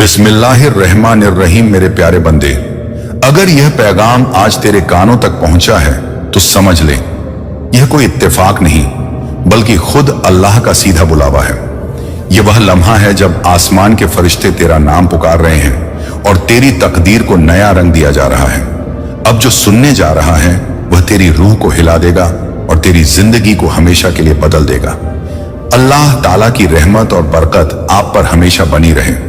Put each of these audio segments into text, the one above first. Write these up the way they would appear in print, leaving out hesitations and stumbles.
बिस्मिल्लाहिर्रहमानिर्रहीम। मेरे प्यारे बंदे, अगर यह पैगाम आज तेरे कानों तक पहुंचा है तो समझ ले, यह कोई इत्तेफाक नहीं बल्कि खुद अल्लाह का सीधा बुलावा है। यह वह लम्हा है जब आसमान के फरिश्ते तेरा नाम पुकार रहे हैं और तेरी तकदीर को नया रंग दिया जा रहा है। अब जो सुनने जा रहा है वह तेरी रूह को हिला देगा और तेरी जिंदगी को हमेशा के लिए बदल देगा। अल्लाह ताला की रहमत और बरकत आप पर हमेशा बनी रहे।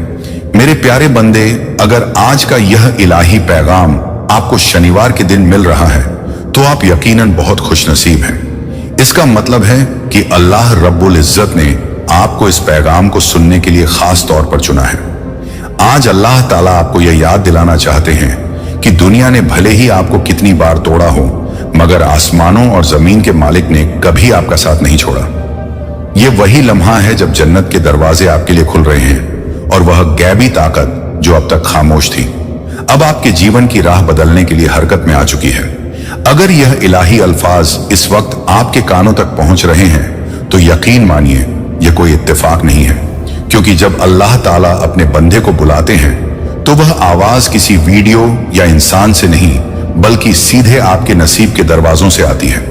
मेरे प्यारे बंदे, अगर आज का यह इलाही पैगाम आपको शनिवार के दिन मिल रहा है तो आप यकीनन बहुत खुशनसीब हैं। इसका मतलब है कि अल्लाह रब्बुल इज्जत ने आपको इस पैगाम को सुनने के लिए खास तौर पर चुना है। आज अल्लाह ताला आपको यह याद दिलाना चाहते हैं कि दुनिया ने भले ही आपको कितनी बार तोड़ा हो, मगर आसमानों और जमीन के मालिक ने कभी आपका साथ नहीं छोड़ा। यह वही लम्हा है जब जन्नत के दरवाजे आपके लिए खुल रहे हैं और वह गैबी ताकत जो अब तक खामोश थी, अब आपके जीवन की राह बदलने के लिए हरकत में आ चुकी है। अगर यह इलाही अल्फाज इस वक्त आपके कानों तक पहुंच रहे हैं तो यकीन मानिए यह कोई इत्तेफाक नहीं है, क्योंकि जब अल्लाह ताला अपने बंदे को बुलाते हैं तो वह आवाज किसी वीडियो या इंसान से नहीं बल्कि सीधे आपके नसीब के दरवाजों से आती है।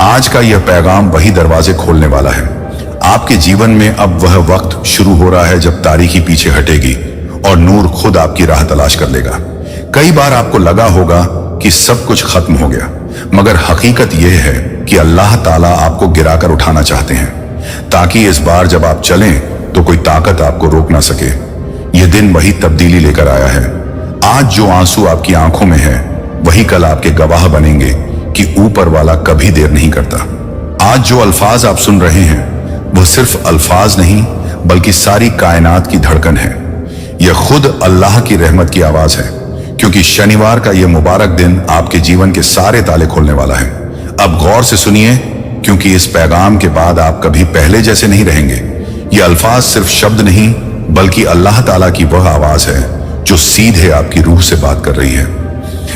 आज का यह पैगाम वही दरवाजे खोलने वाला है। आपके जीवन में अब वह वक्त शुरू हो रहा है जब तारीकी पीछे हटेगी और नूर खुद आपकी राह तलाश कर लेगा। कई बार आपको लगा होगा कि सब कुछ खत्म हो गया, मगर हकीकत यह है कि अल्लाह ताला आपको गिराकर उठाना चाहते हैं ताकि इस बार जब आप चलें तो कोई ताकत आपको रोक ना सके। यह दिन वही तब्दीली लेकर आया है। आज जो आंसू आपकी आंखों में है वही कल आपके गवाह बनेंगे कि ऊपर वाला कभी देर नहीं करता। आज जो अल्फाज आप सुन रहे हैं वह सिर्फ अल्फाज नहीं बल्कि सारी कायनात की धड़कन है। यह खुद अल्लाह की रहमत की आवाज है, क्योंकि शनिवार का यह मुबारक दिन आपके जीवन के सारे ताले खोलने वाला है। अब गौर से सुनिए, क्योंकि इस पैगाम के बाद आप कभी पहले जैसे नहीं रहेंगे। यह अल्फाज सिर्फ शब्द नहीं बल्कि अल्लाह ताला की वह आवाज है जो सीधे आपकी रूह से बात कर रही है।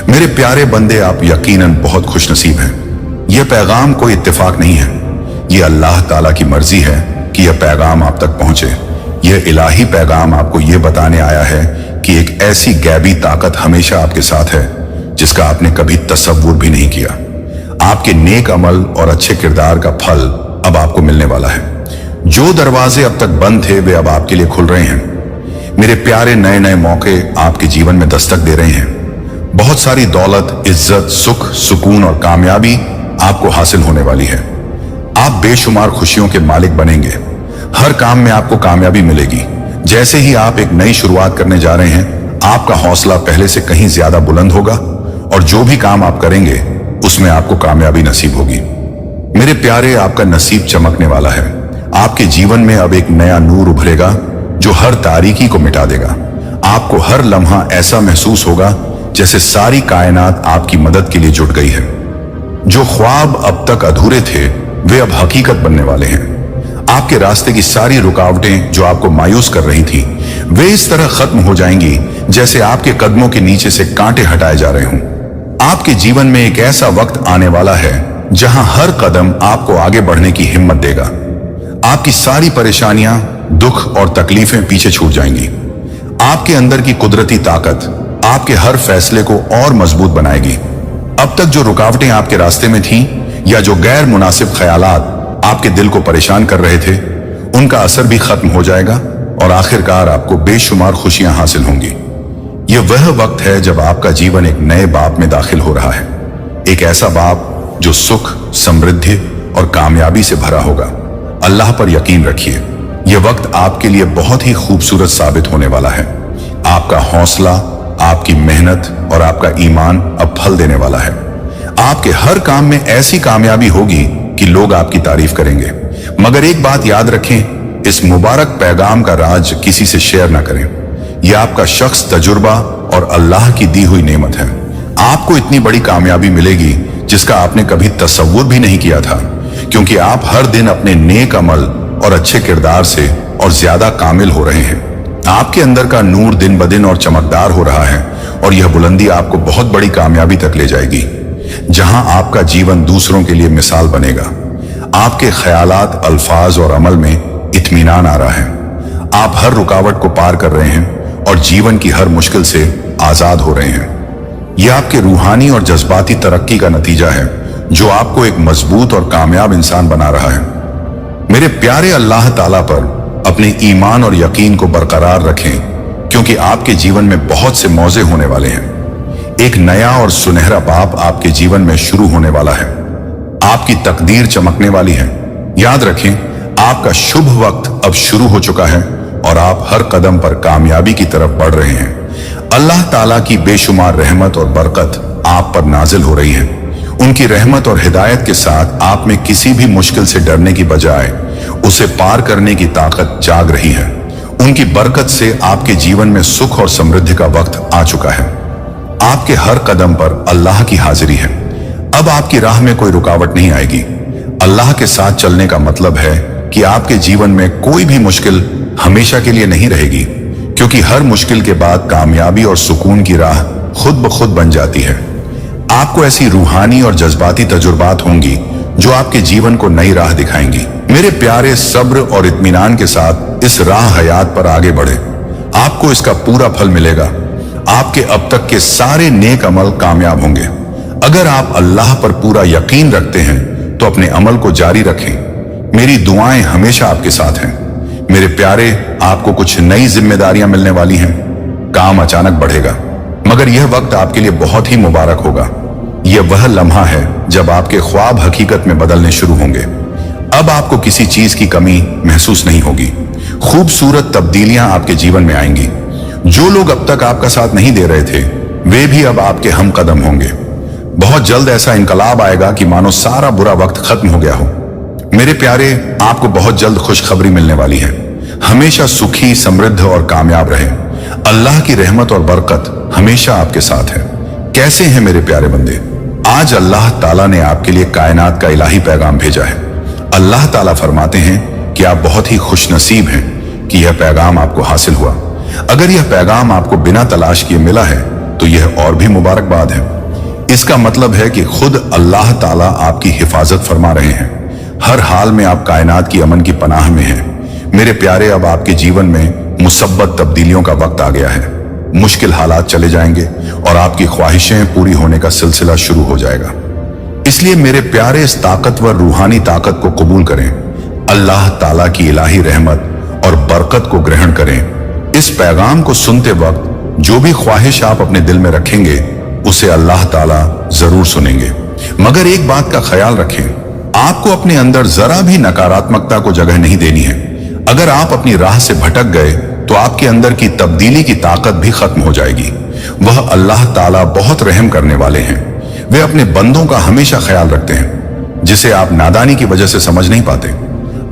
मेरे प्यारे बंदे, आप यकीनन बहुत खुशनसीब हैं। यह पैगाम कोई इत्तेफाक नहीं है, यह अल्लाह ताला की मर्जी है कि यह पैगाम आप तक पहुंचे। यह इलाही पैगाम आपको यह बताने आया है कि एक ऐसी गैबी ताकत हमेशा आपके साथ है जिसका आपने कभी तसव्वुर भी नहीं किया। आपके नेक अमल और अच्छे किरदार का फल अब आपको मिलने वाला है। जो दरवाजे अब तक बंद थे वे अब आपके लिए खुल रहे हैं। मेरे प्यारे, नए नए मौके आपके जीवन में दस्तक दे रहे हैं। बहुत सारी दौलत, इज्जत, सुख, सुकून और कामयाबी आपको हासिल होने वाली है। आप बेशुमार खुशियों के मालिक बनेंगे। हर काम में आपको कामयाबी मिलेगी। जैसे ही आप एक नई शुरुआत करने जा रहे हैं, आपका हौसला पहले से कहीं ज्यादा बुलंद होगा और जो भी काम आप करेंगे उसमें आपको कामयाबी नसीब होगी। मेरे प्यारे, आपका नसीब चमकने वाला है। आपके जीवन में अब एक नया नूर उभरेगा जो हर तारीकी को मिटा देगा। आपको हर लम्हा ऐसा महसूस होगा जैसे सारी कायनात आपकी मदद के लिए जुट गई है। जो ख्वाब अब तक अधूरे थे वे अब हकीकत बनने वाले हैं। आपके रास्ते की सारी रुकावटें जो आपको मायूस कर रही थी वे इस तरह खत्म हो जाएंगी जैसे आपके कदमों के नीचे से कांटे हटाए जा रहे हों। आपके जीवन में एक ऐसा वक्त आने वाला है जहां हर कदम आपको आगे बढ़ने की हिम्मत देगा। आपकी सारी परेशानियां, दुख और तकलीफें पीछे छूट जाएंगी। आपके अंदर की कुदरती ताकत आपके हर फैसले को और मजबूत बनाएगी। अब तक जो रुकावटें आपके रास्ते में थीं या जो गैर मुनासिब ख्यालात आपके दिल को परेशान कर रहे थे, उनका असर भी खत्म हो जाएगा और आखिरकार आपको बेशुमार खुशियां हासिल होंगी। यह वह वक्त है जब आपका जीवन एक नए बाप में दाखिल हो रहा है। एक ऐसा बाप जो सुख, समृद्धि और कामयाबी से भरा होगा। अल्लाह पर यकीन रखिए, यह वक्त आपके लिए बहुत ही खूबसूरत साबित होने वाला है। आपका हौसला, आपकी मेहनत और आपका ईमान अब फल देने वाला है। आपके हर काम में ऐसी कामयाबी होगी कि लोग आपकी तारीफ करेंगे। मगर एक बात याद रखें, इस मुबारक पैगाम का राज किसी से शेयर ना करें। यह आपका शख्स, तजुर्बा और अल्लाह की दी हुई नेमत है। आपको इतनी बड़ी कामयाबी मिलेगी जिसका आपने कभी तसव्वुर भी नहीं किया था, क्योंकि आप हर दिन अपने नेक अमल और अच्छे किरदार से और ज्यादा कामिल हो रहे हैं। आपके अंदर का नूर दिन ब दिन और चमकदार हो रहा है और यह बुलंदी आपको बहुत बड़ी कामयाबी तक ले जाएगी, जहां आपका जीवन दूसरों के लिए मिसाल बनेगा। आपके ख्यालात, अल्फाज और अमल में इत्मीनान आ रहा है। आप हर रुकावट को पार कर रहे हैं और जीवन की हर मुश्किल से आजाद हो रहे हैं। यह आपके रूहानी और जज्बाती तरक्की का नतीजा है जो आपको एक मजबूत और कामयाब इंसान बना रहा है। मेरे प्यारे, अल्लाह ताला पर अपने ईमान और यकीन को बरकरार रखें, क्योंकि आपके जीवन में बहुत से मौजे होने वाले हैं। एक नया और सुनहरा बाब आपके जीवन में शुरू होने वाला है। आपकी तकदीर चमकने वाली है। याद रखें, आपका शुभ वक्त अब शुरू हो चुका है और आप हर कदम पर कामयाबी की तरफ बढ़ रहे हैं। अल्लाह ताला की बेशुमार रहमत और बरकत आप पर नाजिल हो रही है। उनकी रहमत और हिदायत के साथ आप में किसी भी मुश्किल से डरने की बजाय उसे पार करने की ताकत जाग रही है। उनकी बरकत से आपके जीवन में सुख और समृद्धि का वक्त आ चुका है। आपके हर कदम पर अल्लाह की हाजिरी है। अब आपकी राह में कोई रुकावट नहीं आएगी। अल्लाह के साथ चलने का मतलब है कि आपके जीवन में कोई भी मुश्किल हमेशा के लिए नहीं रहेगी, क्योंकि हर मुश्किल के बाद कामयाबी और सुकून की राह खुद ब खुद बन जाती है। आपको ऐसी रूहानी और जज्बाती तजुर्बात होंगी जो आपके जीवन को नई राह दिखाएंगी। मेरे प्यारे, सब्र और इत्मीनान के साथ इस राह हयात पर आगे बढ़े। आपको इसका पूरा फल मिलेगा। आपके अब तक के सारे नेक अमल कामयाब होंगे। अगर आप अल्लाह पर पूरा यकीन रखते हैं तो अपने अमल को जारी रखें। मेरी दुआएं हमेशा आपके साथ हैं। मेरे प्यारे, आपको कुछ नई जिम्मेदारियां मिलने वाली हैं। काम अचानक बढ़ेगा, मगर यह वक्त आपके लिए बहुत ही मुबारक होगा। यह वह लम्हा है जब आपके ख्वाब हकीकत में बदलने शुरू होंगे। अब आपको किसी चीज की कमी महसूस नहीं होगी। खूबसूरत तब्दीलियां आपके जीवन में आएंगी। जो लोग अब तक आपका साथ नहीं दे रहे थे, वे भी अब आपके हम कदम होंगे। बहुत जल्द ऐसा इनकलाब आएगा कि मानो सारा बुरा वक्त खत्म हो गया हो। मेरे प्यारे, आपको बहुत जल्द खुशखबरी मिलने वाली है। हमेशा सुखी, समृद्ध और कामयाब रहे। अल्लाह की रहमत और बरकत हमेशा आपके साथ है। कैसे हैं मेरे प्यारे बंदे? आज अल्लाह ताला ने आपके लिए कायनात का इलाही पैगाम भेजा है। अल्लाह ताला फरमाते हैं कि आप बहुत ही खुशनसीब हैं कि यह पैगाम आपको हासिल हुआ। अगर यह पैगाम आपको बिना तलाश किए मिला है तो यह और भी मुबारकबाद है। इसका मतलब है कि खुद अल्लाह ताला आपकी हिफाजत फरमा रहे हैं। हर हाल में आप कायनात की अमन की पनाह में हैं। मेरे प्यारे, अब आपके जीवन में मुसब्बत तब्दीलियों का वक्त आ गया है। मुश्किल हालात चले जाएंगे और आपकी ख्वाहिशें पूरी होने का सिलसिला शुरू हो जाएगा। इसलिए मेरे प्यारे, इस ताकतवर रूहानी ताकत को कबूल करें। अल्लाह ताला की इलाही रहमत और बरकत को ग्रहण करें। इस पैगाम को सुनते वक्त जो भी ख्वाहिश आप अपने दिल में रखेंगे उसे अल्लाह ताला जरूर सुनेंगे। मगर एक बात का ख्याल रखें, आपको अपने अंदर जरा भी नकारात्मकता को जगह नहीं देनी है। अगर आप अपनी राह से भटक गए तो आपके अंदर की तब्दीली की ताकत भी खत्म हो जाएगी। वह अल्लाह ताला बहुत रहम करने वाले हैं। वे अपने बंदों का हमेशा ख्याल रखते हैं, जिसे आप नादानी की वजह से समझ नहीं पाते।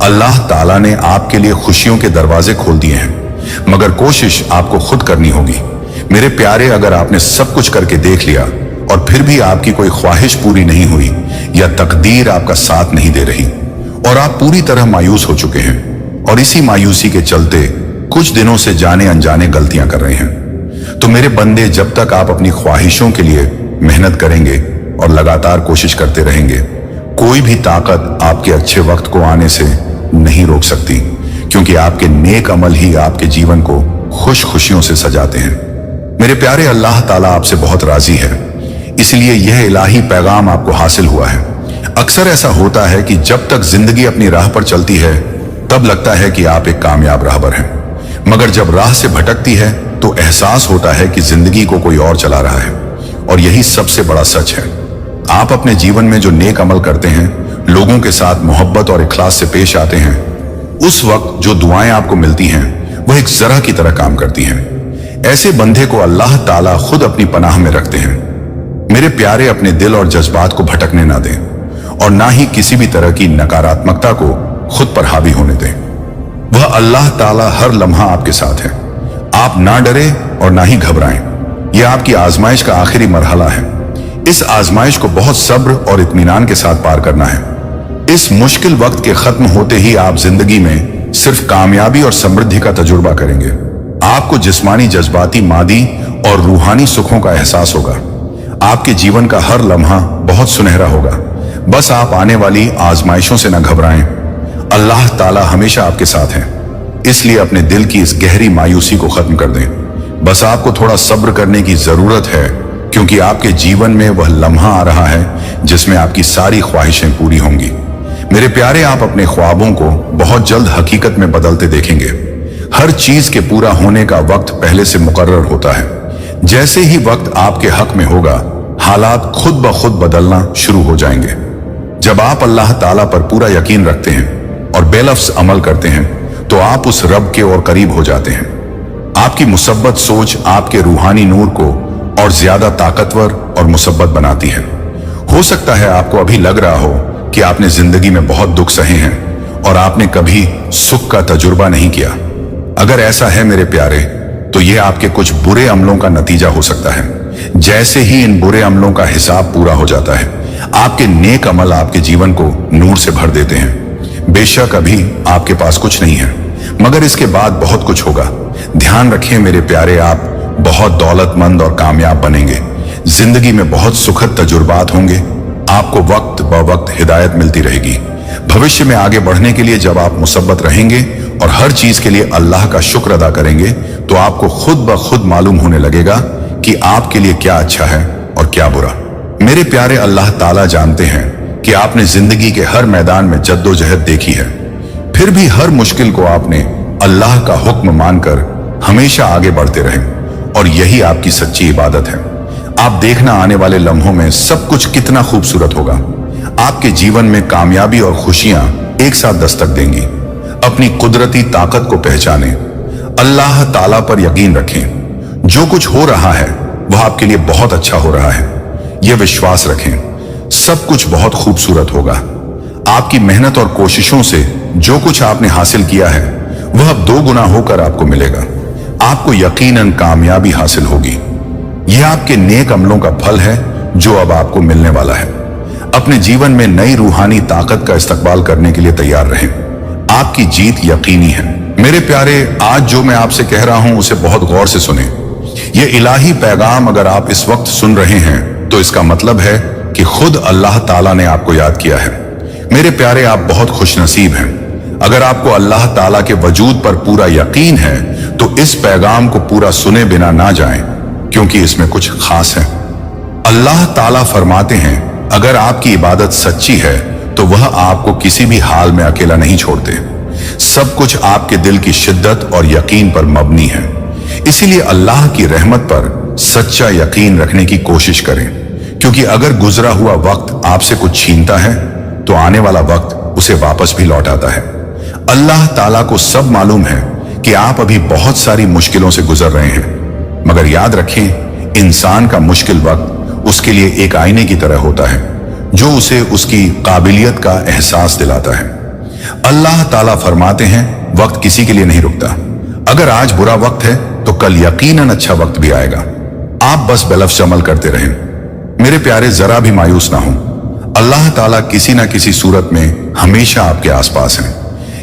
अल्लाह ताला ने आपके लिए खुशियों के दरवाजे खोल दिए हैं, मगर कोशिश आपको खुद करनी होगी। मेरे प्यारे, अगर आपने सब कुछ करके देख लिया और फिर भी आपकी कोई ख्वाहिश पूरी नहीं हुई या तकदीर आपका साथ नहीं दे रही और आप पूरी तरह मायूस हो चुके हैं और इसी मायूसी के चलते कुछ दिनों से जाने अनजाने गलतियां कर रहे हैं, तो मेरे बंदे, जब तक आप अपनी ख्वाहिशों के लिए मेहनत करेंगे और लगातार कोशिश करते रहेंगे, कोई भी ताकत आपके अच्छे वक्त को आने से नहीं रोक सकती, क्योंकि आपके नेक अमल ही आपके जीवन को खुश खुशियों से सजाते हैं। मेरे प्यारे, अल्लाह ताला आपसे बहुत राजी है, इसलिए यह इलाही पैगाम आपको हासिल हुआ है। अक्सर ऐसा होता है कि जब तक जिंदगी अपनी राह पर चलती है तब लगता है कि आप एक कामयाब राहबर हैं, मगर जब राह से भटकती है तो एहसास होता है कि जिंदगी को कोई और चला रहा है। और यही सबसे बड़ा सच है। आप अपने जीवन में जो नेक अमल करते हैं, लोगों के साथ मोहब्बत और इखलास से पेश आते हैं, उस वक्त जो दुआएं आपको मिलती हैं वह एक जरा की तरह काम करती हैं। ऐसे बंदे को अल्लाह ताला खुद अपनी पनाह में रखते हैं। मेरे प्यारे, अपने दिल और जज्बात को भटकने ना दें और ना ही किसी भी तरह की नकारात्मकता को खुद पर हावी होने दें। वह अल्लाह ताला हर लम्हा आपके साथ है। आप ना डरे और ना ही घबराएं। यह आपकी आजमाइश का आखिरी मरहला है। इस आजमाइश को बहुत सब्र और इत्मीनान के साथ पार करना है। इस मुश्किल वक्त के खत्म होते ही आप जिंदगी में सिर्फ कामयाबी और समृद्धि का तजुर्बा करेंगे। आपको जिस्मानी, जज्बाती, मादी और रूहानी सुखों का एहसास होगा। आपके जीवन का हर लम्हा बहुत सुनहरा होगा। बस आप आने वाली आजमाइशों से न घबराएं। अल्लाह ताला हमेशा आपके साथ है, इसलिए अपने दिल की इस गहरी मायूसी को खत्म कर दें। बस आपको थोड़ा सब्र करने की जरूरत है, क्योंकि आपके जीवन में वह लम्हा आ रहा है जिसमें आपकी सारी ख्वाहिशें पूरी होंगी। मेरे प्यारे, आप अपने ख्वाबों को बहुत जल्द हकीकत में बदलते देखेंगे। हर चीज के पूरा होने का वक्त पहले से मुकर्रर होता है। जैसे ही वक्त आपके हक में होगा, हालात खुद ब खुद बदलना शुरू हो जाएंगे। जब आप अल्लाह ताला पर पूरा यकीन रखते हैं और बेलफ्स अमल करते हैं, तो आप उस रब के और करीब हो जाते हैं। आपकी मुसब्बत सोच आपके रूहानी नूर को और ज्यादा ताकतवर और मुसब्बत बनाती है। हो सकता है आपको अभी लग रहा हो कि आपने जिंदगी में बहुत दुख सहे हैं और आपने कभी सुख का तजुर्बा नहीं किया। अगर ऐसा है मेरे प्यारे, तो यह आपके कुछ बुरे अमलों का नतीजा हो सकता है। जैसे ही इन बुरे अमलों का हिसाब पूरा हो जाता है, आपके नेक अमल आपके जीवन को नूर से भर देते हैं। बेशक अभी आपके पास कुछ नहीं है, मगर इसके बाद बहुत कुछ होगा। ध्यान रखें मेरे प्यारे, आप बहुत दौलतमंद और कामयाब बनेंगे। जिंदगी में बहुत सुखद तजुर्बात होंगे। आपको वक्त ब वक्त हिदायत मिलती रहेगी। भविष्य में आगे बढ़ने के लिए जब आप मुसब्बत रहेंगे और हर चीज के लिए अल्लाह का शुक्र अदा करेंगे, तो आपको खुद ब खुद मालूम होने लगेगा कि आपके लिए क्या अच्छा है और क्या बुरा। मेरे प्यारे, अल्लाह ताला जानते हैं कि आपने जिंदगी के हर मैदान में जद्दोजहद देखी है, फिर भी हर मुश्किल को आपने अल्लाह का हुक्म मानकर हमेशा आगे बढ़ते रहे, और यही आपकी सच्ची इबादत है। आप देखना, आने वाले लम्हों में सब कुछ कितना खूबसूरत होगा। आपके जीवन में कामयाबी और खुशियां एक साथ दस्तक देंगी। अपनी कुदरती ताकत को पहचानें, अल्लाह ताला पर यकीन रखें। जो कुछ हो रहा है वह आपके लिए बहुत अच्छा हो रहा है। यह विश्वास रखें, सब कुछ बहुत खूबसूरत होगा। आपकी मेहनत और कोशिशों से जो कुछ आपने हासिल किया है, वह अब 2 गुना होकर आपको मिलेगा। आपको यकीनन कामयाबी हासिल होगी। यह आपके नेक अमलों का फल है जो अब आपको मिलने वाला है। अपने जीवन में नई रूहानी ताकत का इस्तकबाल करने के लिए तैयार रहें। आपकी जीत यकीनी है। मेरे प्यारे, आज जो मैं आपसे कह रहा हूं उसे बहुत गौर से सुनें। यह इलाही पैगाम अगर आप इस वक्त सुन रहे हैं, तो इसका मतलब है कि खुद अल्लाह ताला ने आपको याद किया है। मेरे प्यारे, आप बहुत खुशनसीब हैं। अगर आपको अल्लाह ताला के वजूद पर पूरा यकीन है, तो इस पैगाम को पूरा सुने बिना ना जाएं, क्योंकि इसमें कुछ खास है। अल्लाह ताला फरमाते हैं, अगर आपकी इबादत सच्ची है तो वह आपको किसी भी हाल में अकेला नहीं छोड़ते। सब कुछ आपके दिल की शिद्दत और यकीन पर मबनी है। इसीलिए अल्लाह की रहमत पर सच्चा यकीन रखने की कोशिश करें, क्योंकि अगर गुजरा हुआ वक्त आपसे कुछ छीनता है, तो आने वाला वक्त उसे वापस भी लौट आता है। अल्लाह ताला को सब मालूम है कि आप अभी बहुत सारी मुश्किलों से गुजर रहे हैं, मगर याद रखें, इंसान का मुश्किल वक्त उसके लिए एक आईने की तरह होता है, जो उसे उसकी काबिलियत का एहसास दिलाता है। अल्लाह ताला फरमाते हैं, वक्त किसी के लिए नहीं रुकता। अगर आज बुरा वक्त है, तो कल यकीनन अच्छा वक्त भी आएगा। आप बस बेलफ्ज़ अमल करते रहें। मेरे प्यारे, जरा भी मायूस ना हो। अल्लाह ताला किसी ना किसी सूरत में हमेशा आपके आसपास है।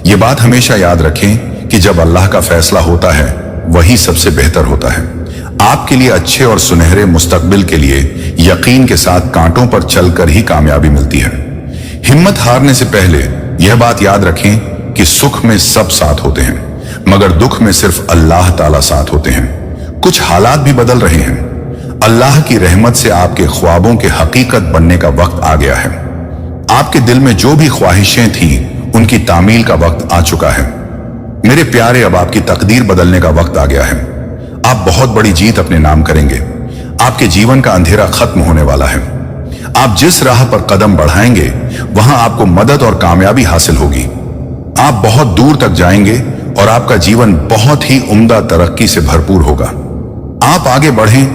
ये बात हमेशा याद रखें कि जब अल्लाह का फैसला होता है, वही सबसे बेहतर होता है। आपके लिए अच्छे और सुनहरे मुस्तकबिल के लिए यकीन के साथ कांटों पर चलकर ही कामयाबी मिलती है। हिम्मत हारने से पहले यह बात याद रखें कि सुख में सब साथ होते हैं, मगर दुख में सिर्फ अल्लाह ताला साथ होते हैं। कुछ हालात भी बदल रहे हैं। अल्लाह की रहमत से आपके ख्वाबों के हकीकत बनने का वक्त आ गया है। आपके दिल में जो भी ख्वाहिशें थीं, उनकी तामील का वक्त आ चुका है। मेरे प्यारे, अब आपकी तकदीर बदलने का वक्त आ गया है। आप बहुत बड़ी जीत अपने नाम करेंगे। आपके जीवन का अंधेरा खत्म होने वाला है। आप जिस राह पर कदम बढ़ाएंगे, वहां आपको मदद और कामयाबी हासिल होगी। आप बहुत दूर तक जाएंगे और आपका जीवन बहुत ही उम्दा तरक्की से भरपूर होगा। आप आगे बढ़ें,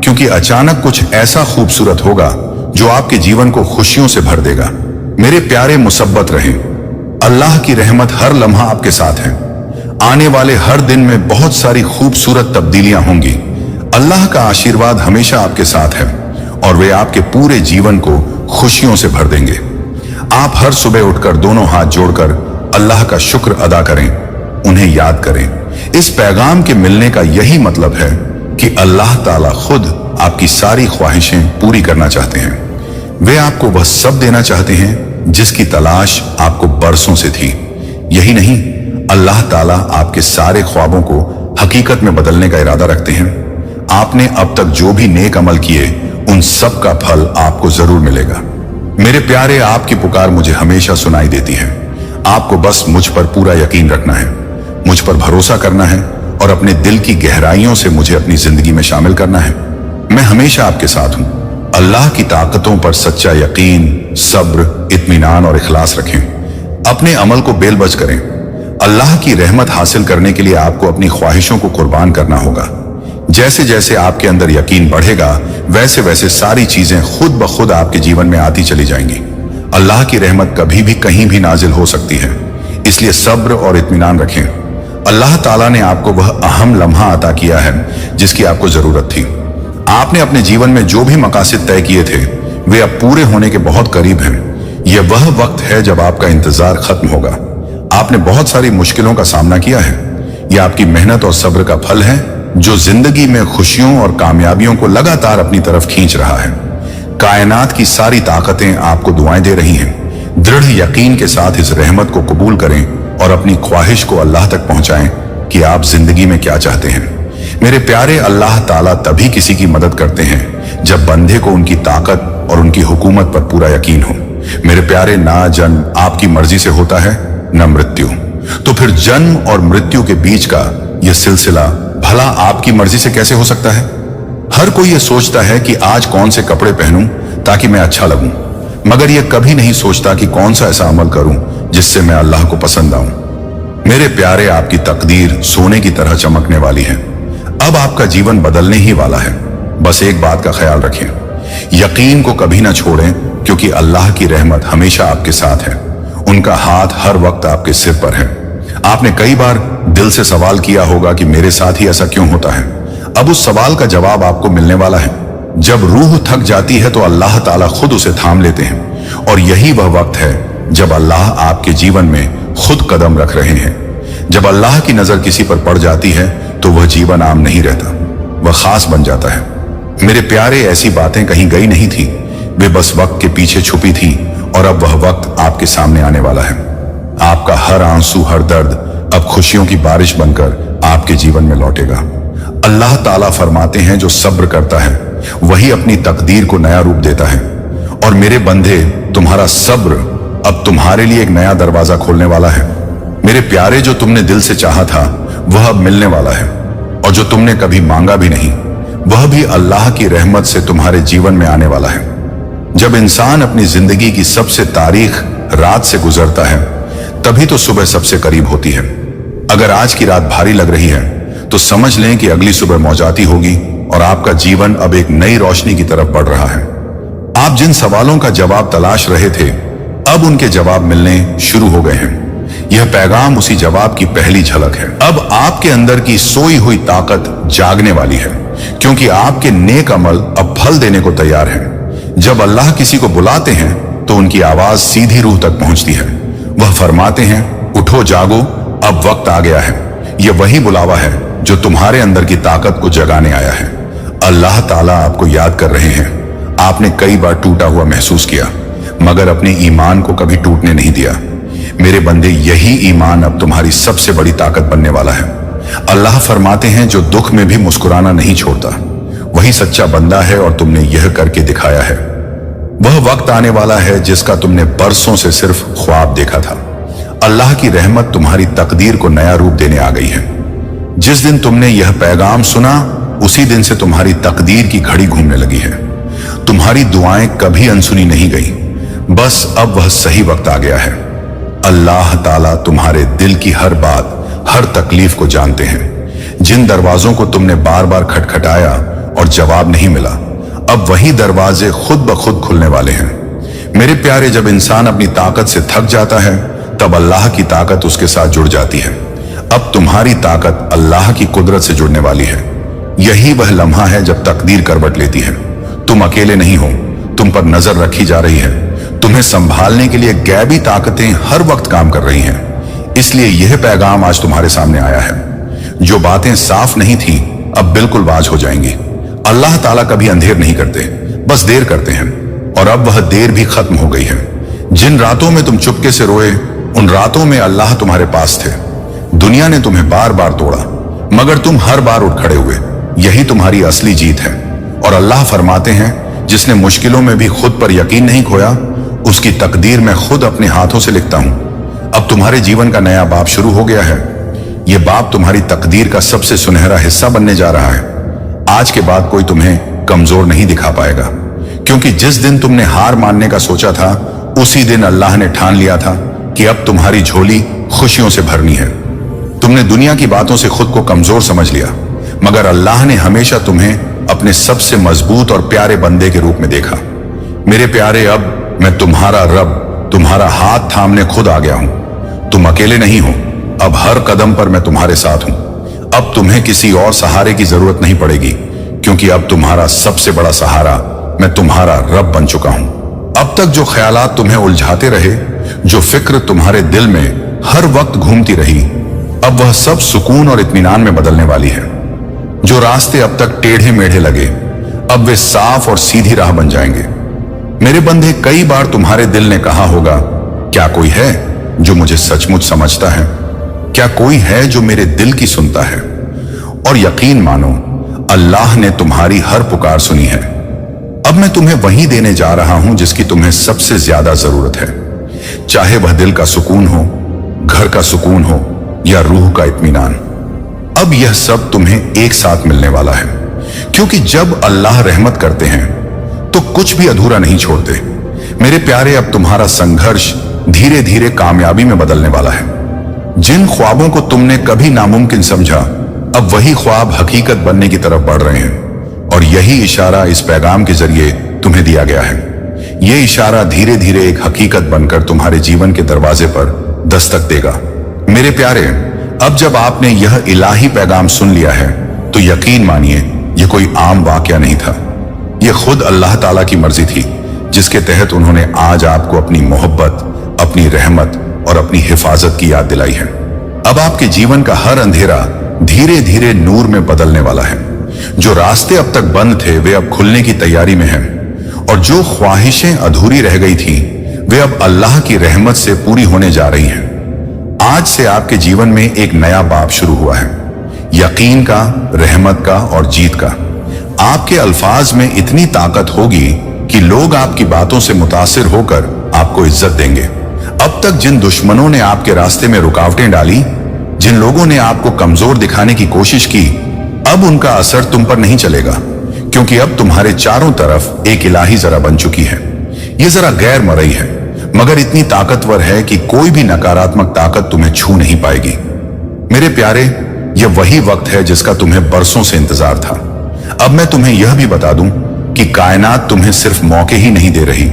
क्योंकि अचानक कुछ ऐसा खूबसूरत होगा जो आपके जीवन को खुशियों से भर देगा। मेरे प्यारे, मुसब्बत रहें। अल्लाह की रहमत हर लम्हा आपके साथ है। आने वाले हर दिन में बहुत सारी खूबसूरत तब्दीलियां होंगी। अल्लाह का आशीर्वाद हमेशा आपके साथ है और वे आपके पूरे जीवन को खुशियों से भर देंगे। आप हर सुबह उठकर दोनों हाथ जोड़कर अल्लाह का शुक्र अदा करें, उन्हें याद करें। इस पैगाम के मिलने का यही मतलब है कि अल्लाह ताला खुद आपकी सारी ख्वाहिशें पूरी करना चाहते हैं। वे आपको वह सब देना चाहते हैं जिसकी तलाश आपको बरसों से थी। यही नहीं, अल्लाह ताला आपके सारे ख्वाबों को हकीकत में बदलने का इरादा रखते हैं, आपने अब तक जो भी नेक अमल किए उन सब का फल आपको जरूर मिलेगा। मेरे प्यारे, आपकी पुकार मुझे हमेशा सुनाई देती है। आपको बस मुझ पर पूरा यकीन रखना है, मुझ पर भरोसा करना है और अपने दिल की गहराइयों से मुझे अपनी जिंदगी में शामिल करना है। मैं हमेशा आपके साथ हूं। अल्लाह की ताकतों पर सच्चा यकीन, सब्र, इत्मीनान और इखलास रखें। अपने अमल को बेलबज करें। अल्लाह की रहमत हासिल करने के लिए आपको अपनी ख्वाहिशों को कुर्बान करना होगा। जैसे जैसे आपके अंदर यकीन बढ़ेगा, वैसे वैसे सारी चीजें खुद ब खुद आपके जीवन में आती चली जाएंगी। अल्लाह की रहमत कभी भी कहीं भी नाजिल हो सकती है, इसलिए सब्र और इत्मीनान रखें। अल्लाह ताला ने आपको वह अहम लम्हा अता किया है जिसकी आपको जरूरत थी। आपने अपने जीवन में जो भी मकासद तय किए थे वे अब पूरे होने के बहुत करीब हैं। यह वह वक्त है जब आपका इंतजार खत्म होगा। आपने बहुत सारी मुश्किलों का सामना किया है। यह आपकी मेहनत और सब्र का फल है जो जिंदगी में खुशियों और कामयाबियों को लगातार अपनी तरफ खींच रहा है। कायनात की सारी ताकतें आपको दुआएं दे रही हैं। दृढ़ यकीन के साथ इस रहमत को कबूल करें और अपनी ख्वाहिश को अल्लाह तक पहुंचाएं कि आप जिंदगी में क्या चाहते हैं। मेरे प्यारे, अल्लाह ताला तभी किसी की मदद करते हैं जब बंदे को उनकी ताकत और उनकी हुकूमत पर पूरा यकीन हो। मेरे प्यारे, ना जन्म आपकी मर्जी से होता है न मृत्यु, तो फिर जन्म और मृत्यु के बीच का यह सिलसिला भला आपकी मर्जी से कैसे हो सकता है? हर कोई यह सोचता है कि आज कौन से कपड़े पहनूं ताकि मैं अच्छा लगूं, मगर यह कभी नहीं सोचता कि कौन सा ऐसा अमल करूं जिससे मैं अल्लाह को पसंद आऊं। मेरे प्यारे, आपकी तकदीर सोने की तरह चमकने वाली है। अब आपका जीवन बदलने ही वाला है। बस एक बात का ख्याल रखें, यकीन को कभी ना छोड़ें, क्योंकि अल्लाह की रहमत हमेशा आपके साथ है। उनका हाथ हर वक्त आपके सिर पर है। आपने कई बार दिल से सवाल किया होगा कि मेरे साथ ही ऐसा क्यों होता है। अब उस सवाल का जवाब आपको मिलने वाला है। जब रूह थक जाती है तो अल्लाह ताला खुद उसे थाम लेते हैं, और यही वह वक्त है जब अल्लाह आपके जीवन में खुद कदम रख रहे हैं। जब अल्लाह की नजर किसी पर पड़ जाती है तो वह जीवन आम नहीं रहता, वह खास बन जाता है। मेरे प्यारे, ऐसी बातें कहीं गई नहीं थी, वे बस वक्त के पीछे छुपी थी, और अब वह वक्त आपके सामने आने वाला है। आपका हर आंसू, हर दर्द अब खुशियों की बारिश बनकर आपके जीवन में लौटेगा। अल्लाह ताला फरमाते हैं, जो सब्र करता है वही अपनी तकदीर को नया रूप देता है। और मेरे बंदे, तुम्हारा सब्र अब तुम्हारे लिए एक नया दरवाजा खोलने वाला है। मेरे प्यारे, जो तुमने दिल से चाहा था वह अब मिलने वाला है, और जो तुमने कभी मांगा भी नहीं वह भी अल्लाह की रहमत से तुम्हारे जीवन में आने वाला है। जब इंसान अपनी जिंदगी की सबसे तारीख रात से गुजरता है तभी तो सुबह सबसे करीब होती है। अगर आज की रात भारी लग रही है तो समझ लें कि अगली सुबह मौजाती होगी और आपका जीवन अब एक नई रोशनी की तरफ बढ़ रहा है। आप जिन सवालों का जवाब तलाश रहे थे अब उनके जवाब मिलने शुरू हो गए हैं। यह पैगाम उसी जवाब की पहली झलक है। अब आपके अंदर की सोई हुई ताकत जागने वाली है, क्योंकि आपके नेक अमल अब फल देने को तैयार हैं। जब अल्लाह किसी को बुलाते हैं तो उनकी आवाज सीधी रूह तक पहुंचती है। वह फरमाते हैं, उठो जागो, अब वक्त आ गया है। यह वही बुलावा है जो तुम्हारे अंदर की ताकत को जगाने आया है। अल्लाह ताला आपको याद कर रहे हैं। आपने कई बार टूटा हुआ महसूस किया, मगर अपने ईमान को कभी टूटने नहीं दिया। मेरे बंदे, यही ईमान अब तुम्हारी सबसे बड़ी ताकत बनने वाला है। अल्लाह फरमाते हैं, जो दुख में भी मुस्कुराना नहीं छोड़ता वही सच्चा बंदा है, और तुमने यह करके दिखाया है। वह वक्त आने वाला है जिसका तुमने बरसों से सिर्फ ख्वाब देखा था। अल्लाह की रहमत तुम्हारी तकदीर को नया रूप देने आ गई है। जिस दिन तुमने यह पैगाम सुना उसी दिन से तुम्हारी तकदीर की घड़ी घूमने लगी है। तुम्हारी दुआएं कभी अनसुनी नहीं गई, बस अब वह सही वक्त आ गया है। अल्लाह ताला तुम्हारे दिल की हर बात, हर तकलीफ को जानते हैं। जिन दरवाजों को तुमने बार बार खटखटाया और जवाब नहीं मिला, अब वही दरवाजे खुद ब खुद खुलने वाले हैं। मेरे प्यारे, जब इंसान अपनी ताकत से थक जाता है तब अल्लाह की ताकत उसके साथ जुड़ जाती है। अब तुम्हारी ताकत अल्लाह की कुदरत से जुड़ने वाली है। यही वह लम्हा है जब तकदीर करवट लेती है। तुम अकेले नहीं हो, तुम पर नजर रखी जा रही है। तुम्हें संभालने के लिए गैबी ताकतें हर वक्त काम कर रही हैं। इसलिए यह पैगाम आज तुम्हारे सामने आया है। जो बातें साफ नहीं थी अब बिल्कुल वाज हो जाएंगी। अल्लाह ताला कभी अंधेर नहीं करते, बस देर करते हैं, और अब वह देर भी खत्म हो गई है। जिन रातों में तुम चुपके से रोए उन रातों में अल्लाह तुम्हारे पास थे। दुनिया ने तुम्हें बार बार तोड़ा, मगर तुम हर बार उठ खड़े हुए। यही तुम्हारी असली जीत है। और अल्लाह फरमाते हैं, जिसने मुश्किलों में भी खुद पर यकीन नहीं खोया, उसकी तकदीर मैं खुद अपने हाथों से लिखता हूं। अब तुम्हारे जीवन का नया बाब शुरू हो गया है। यह बाब तुम्हारी तकदीर का सबसे सुनहरा हिस्सा बनने जा रहा है। आज के बाद कोई तुम्हें कमजोर नहीं दिखा पाएगा, क्योंकि जिस दिन तुमने हार मानने का सोचा था, उसी दिन अल्लाह ने ठान लिया था कि अब तुम्हारी झोली खुशियों से भरनी है। तुमने दुनिया की बातों से खुद को कमजोर समझ लिया, मगर अल्लाह ने हमेशा तुम्हें अपने सबसे मजबूत और प्यारे बंदे के रूप में देखा। मेरे प्यारे, अब मैं तुम्हारा रब, तुम्हारा हाथ थामने खुद आ गया हूं। तुम अकेले नहीं हो। अब हर कदम पर मैं तुम्हारे साथ हूं। अब तुम्हें किसी और सहारे की जरूरत नहीं पड़ेगी, क्योंकि अब तुम्हारा सबसे बड़ा सहारा मैं तुम्हारा रब बन चुका हूं। अब तक जो ख्यालात तुम्हें उलझाते रहे, जो फिक्र तुम्हारे दिल में हर वक्त घूमती रही, अब वह सब सुकून और इत्मीनान में बदलने वाली है। जो रास्ते अब तक टेढ़े मेढ़े लगे, अब वे साफ और सीधी राह बन जाएंगे। मेरे बंदे, कई बार तुम्हारे दिल ने कहा होगा, क्या कोई है जो मुझे सचमुच समझता है? क्या कोई है जो मेरे दिल की सुनता है? और यकीन मानो, अल्लाह ने तुम्हारी हर पुकार सुनी है। अब मैं तुम्हें वही देने जा रहा हूं जिसकी तुम्हें सबसे ज्यादा जरूरत है, चाहे वह दिल का सुकून हो, घर का सुकून हो या रूह का इत्मीनान। अब यह सब तुम्हें एक साथ मिलने वाला है, क्योंकि जब अल्लाह रहमत करते हैं तो कुछ भी अधूरा नहीं छोड़ते। मेरे प्यारे, अब तुम्हारा संघर्ष धीरे धीरे कामयाबी में बदलने वाला है। जिन ख्वाबों को तुमने कभी नामुमकिन समझा, अब वही ख्वाब हकीकत बनने की तरफ बढ़ रहे हैं। और यही इशारा इस पैगाम के जरिए तुम्हें दिया गया है। यह इशारा धीरे धीरे एक हकीकत बनकर तुम्हारे जीवन के दरवाजे पर दस्तक देगा। मेरे प्यारे, अब जब आपने यह इलाही पैगाम सुन लिया है, तो यकीन मानिए, यह कोई आम वाकया नहीं था। यह खुद अल्लाह ताला की मर्जी थी, जिसके तहत उन्होंने आज आपको अपनी मोहब्बत, अपनी रहमत और अपनी हिफाजत की याद दिलाई है। अब आपके जीवन का हर अंधेरा धीरे धीरे नूर में बदलने वाला है। जो रास्ते अब तक बंद थे, वे अब खुलने की तैयारी में हैं। और जो ख्वाहिशें अधूरी रह गई थी, वे अब अल्लाह की रहमत से पूरी होने जा रही हैं। आज से आपके जीवन में एक नया बाब शुरू हुआ है, यकीन का, रहमत का और जीत का। आपके अल्फाज में इतनी ताकत होगी कि लोग आपकी बातों से मुतासिर होकर आपको इज्जत देंगे। अब तक जिन दुश्मनों ने आपके रास्ते में रुकावटें डाली, जिन लोगों ने आपको कमजोर दिखाने की कोशिश की, अब उनका असर तुम पर नहीं चलेगा, क्योंकि अब तुम्हारे चारों तरफ एक इलाही जरा बन चुकी है। यह जरा गैर मरई है, मगर इतनी ताकतवर है कि कोई भी नकारात्मक ताकत तुम्हें छू नहीं पाएगी। मेरे प्यारे, यह वही वक्त है जिसका तुम्हें बरसों से इंतजार था। अब मैं तुम्हें यह भी बता दूं कि कायनात तुम्हें सिर्फ मौके ही नहीं दे रही,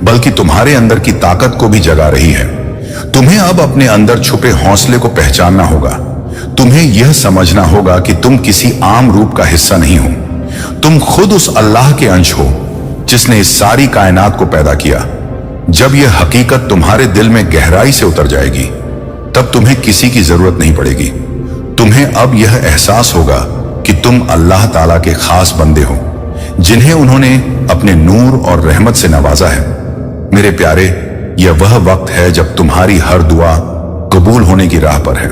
बल्कि तुम्हारे अंदर की ताकत को भी जगा रही है। तुम्हें अब अपने अंदर छुपे हौसले को पहचानना होगा। तुम्हें यह समझना होगा कि तुम किसी आम रूप का हिस्सा नहीं हो। तुम खुद उस अल्लाह के अंश हो जिसने इस सारी कायनात को पैदा किया। जब यह हकीकत तुम्हारे दिल में गहराई से उतर जाएगी, तब तुम्हें किसी की जरूरत नहीं पड़ेगी। तुम्हें अब यह एहसास होगा कि तुम अल्लाह ताला के खास बंदे हो, जिन्हें उन्होंने अपने नूर और रहमत से नवाजा है। मेरे प्यारे, यह वह वक्त है जब तुम्हारी हर दुआ कबूल होने की राह पर है।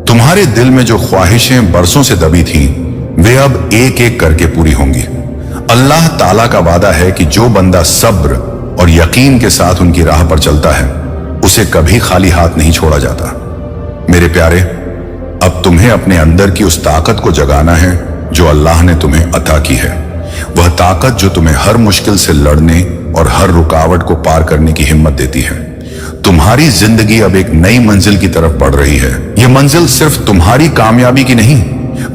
तुम्हारे दिल में जो ख्वाहिशें बरसों से दबी थीं, वे अब एक एक करके पूरी होंगी। अल्लाह ताला का वादा है कि जो बंदा सब्र और यकीन के साथ उनकी राह पर चलता है, उसे कभी खाली हाथ नहीं छोड़ा जाता। मेरे प्यारे, अब तुम्हें अपने अंदर की उस ताकत को जगाना है जो अल्लाह ने तुम्हें अता की है। वह ताकत जो तुम्हें हर मुश्किल से लड़ने और हर रुकावट को पार करने की हिम्मत देती है। तुम्हारी जिंदगी अब एक नई मंजिल की तरफ बढ़ रही है। यह मंजिल सिर्फ तुम्हारी कामयाबी की नहीं,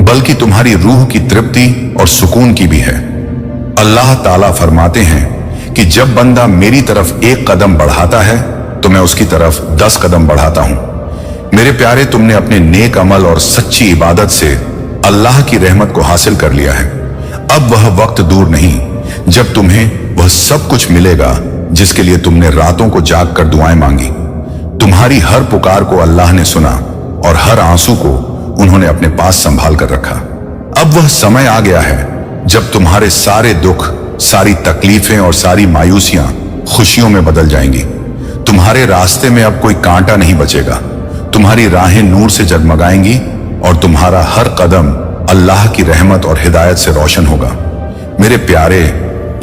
बल्कि तुम्हारी रूह की तृप्ति और सुकून की भी है। अल्लाह ताला फरमाते हैं कि जब बंदा मेरी तरफ एक कदम बढ़ाता है, तो मैं उसकी तरफ 10 कदम बढ़ाता हूं। मेरे प्यारे, तुमने अपने नेक अमल और सच्ची इबादत से अल्लाह की रहमत को हासिल कर लिया है। अब वह वक्त दूर नहीं जब तुम्हें वह सब कुछ मिलेगा जिसके लिए तुमने रातों को जाग कर दुआएं मांगी। तुम्हारी हर पुकार को अल्लाह ने सुना और हर आंसू को उन्होंने अपने पास संभाल कर रखा। अब वह समय आ गया है जब तुम्हारे सारे दुख, सारी तकलीफें और सारी मायूसियां खुशियों में बदल जाएंगी। तुम्हारे रास्ते में अब कोई कांटा नहीं बचेगा। तुम्हारी राहें नूर से जगमगाएंगी और तुम्हारा हर कदम अल्लाह की रहमत और हिदायत से रोशन होगा। मेरे प्यारे,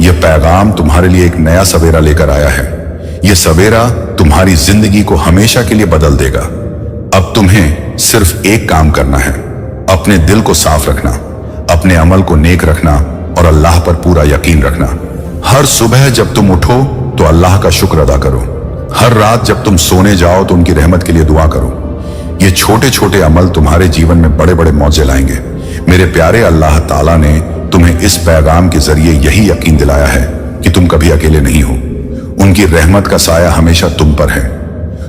यह पैगाम तुम्हारे लिए एक नया सवेरा लेकर आया है। यह सवेरा तुम्हारी जिंदगी को हमेशा के लिए बदल देगा। अब तुम्हें सिर्फ एक काम करना है, अपने दिल को साफ रखना, अपने अमल को नेक रखना और अल्लाह पर पूरा यकीन रखना। हर सुबह जब तुम उठो तो अल्लाह का शुक्र अदा करो। हर रात जब तुम सोने जाओ तो उनकी रहमत के लिए दुआ करो। ये छोटे छोटे अमल तुम्हारे जीवन में बड़े बड़े मौजे लाएंगे। मेरे प्यारे, अल्लाह ताला ने तुम्हें इस पैगाम के जरिए यही यकीन दिलाया है कि तुम कभी अकेले नहीं हो। उनकी रहमत का साया हमेशा तुम पर है।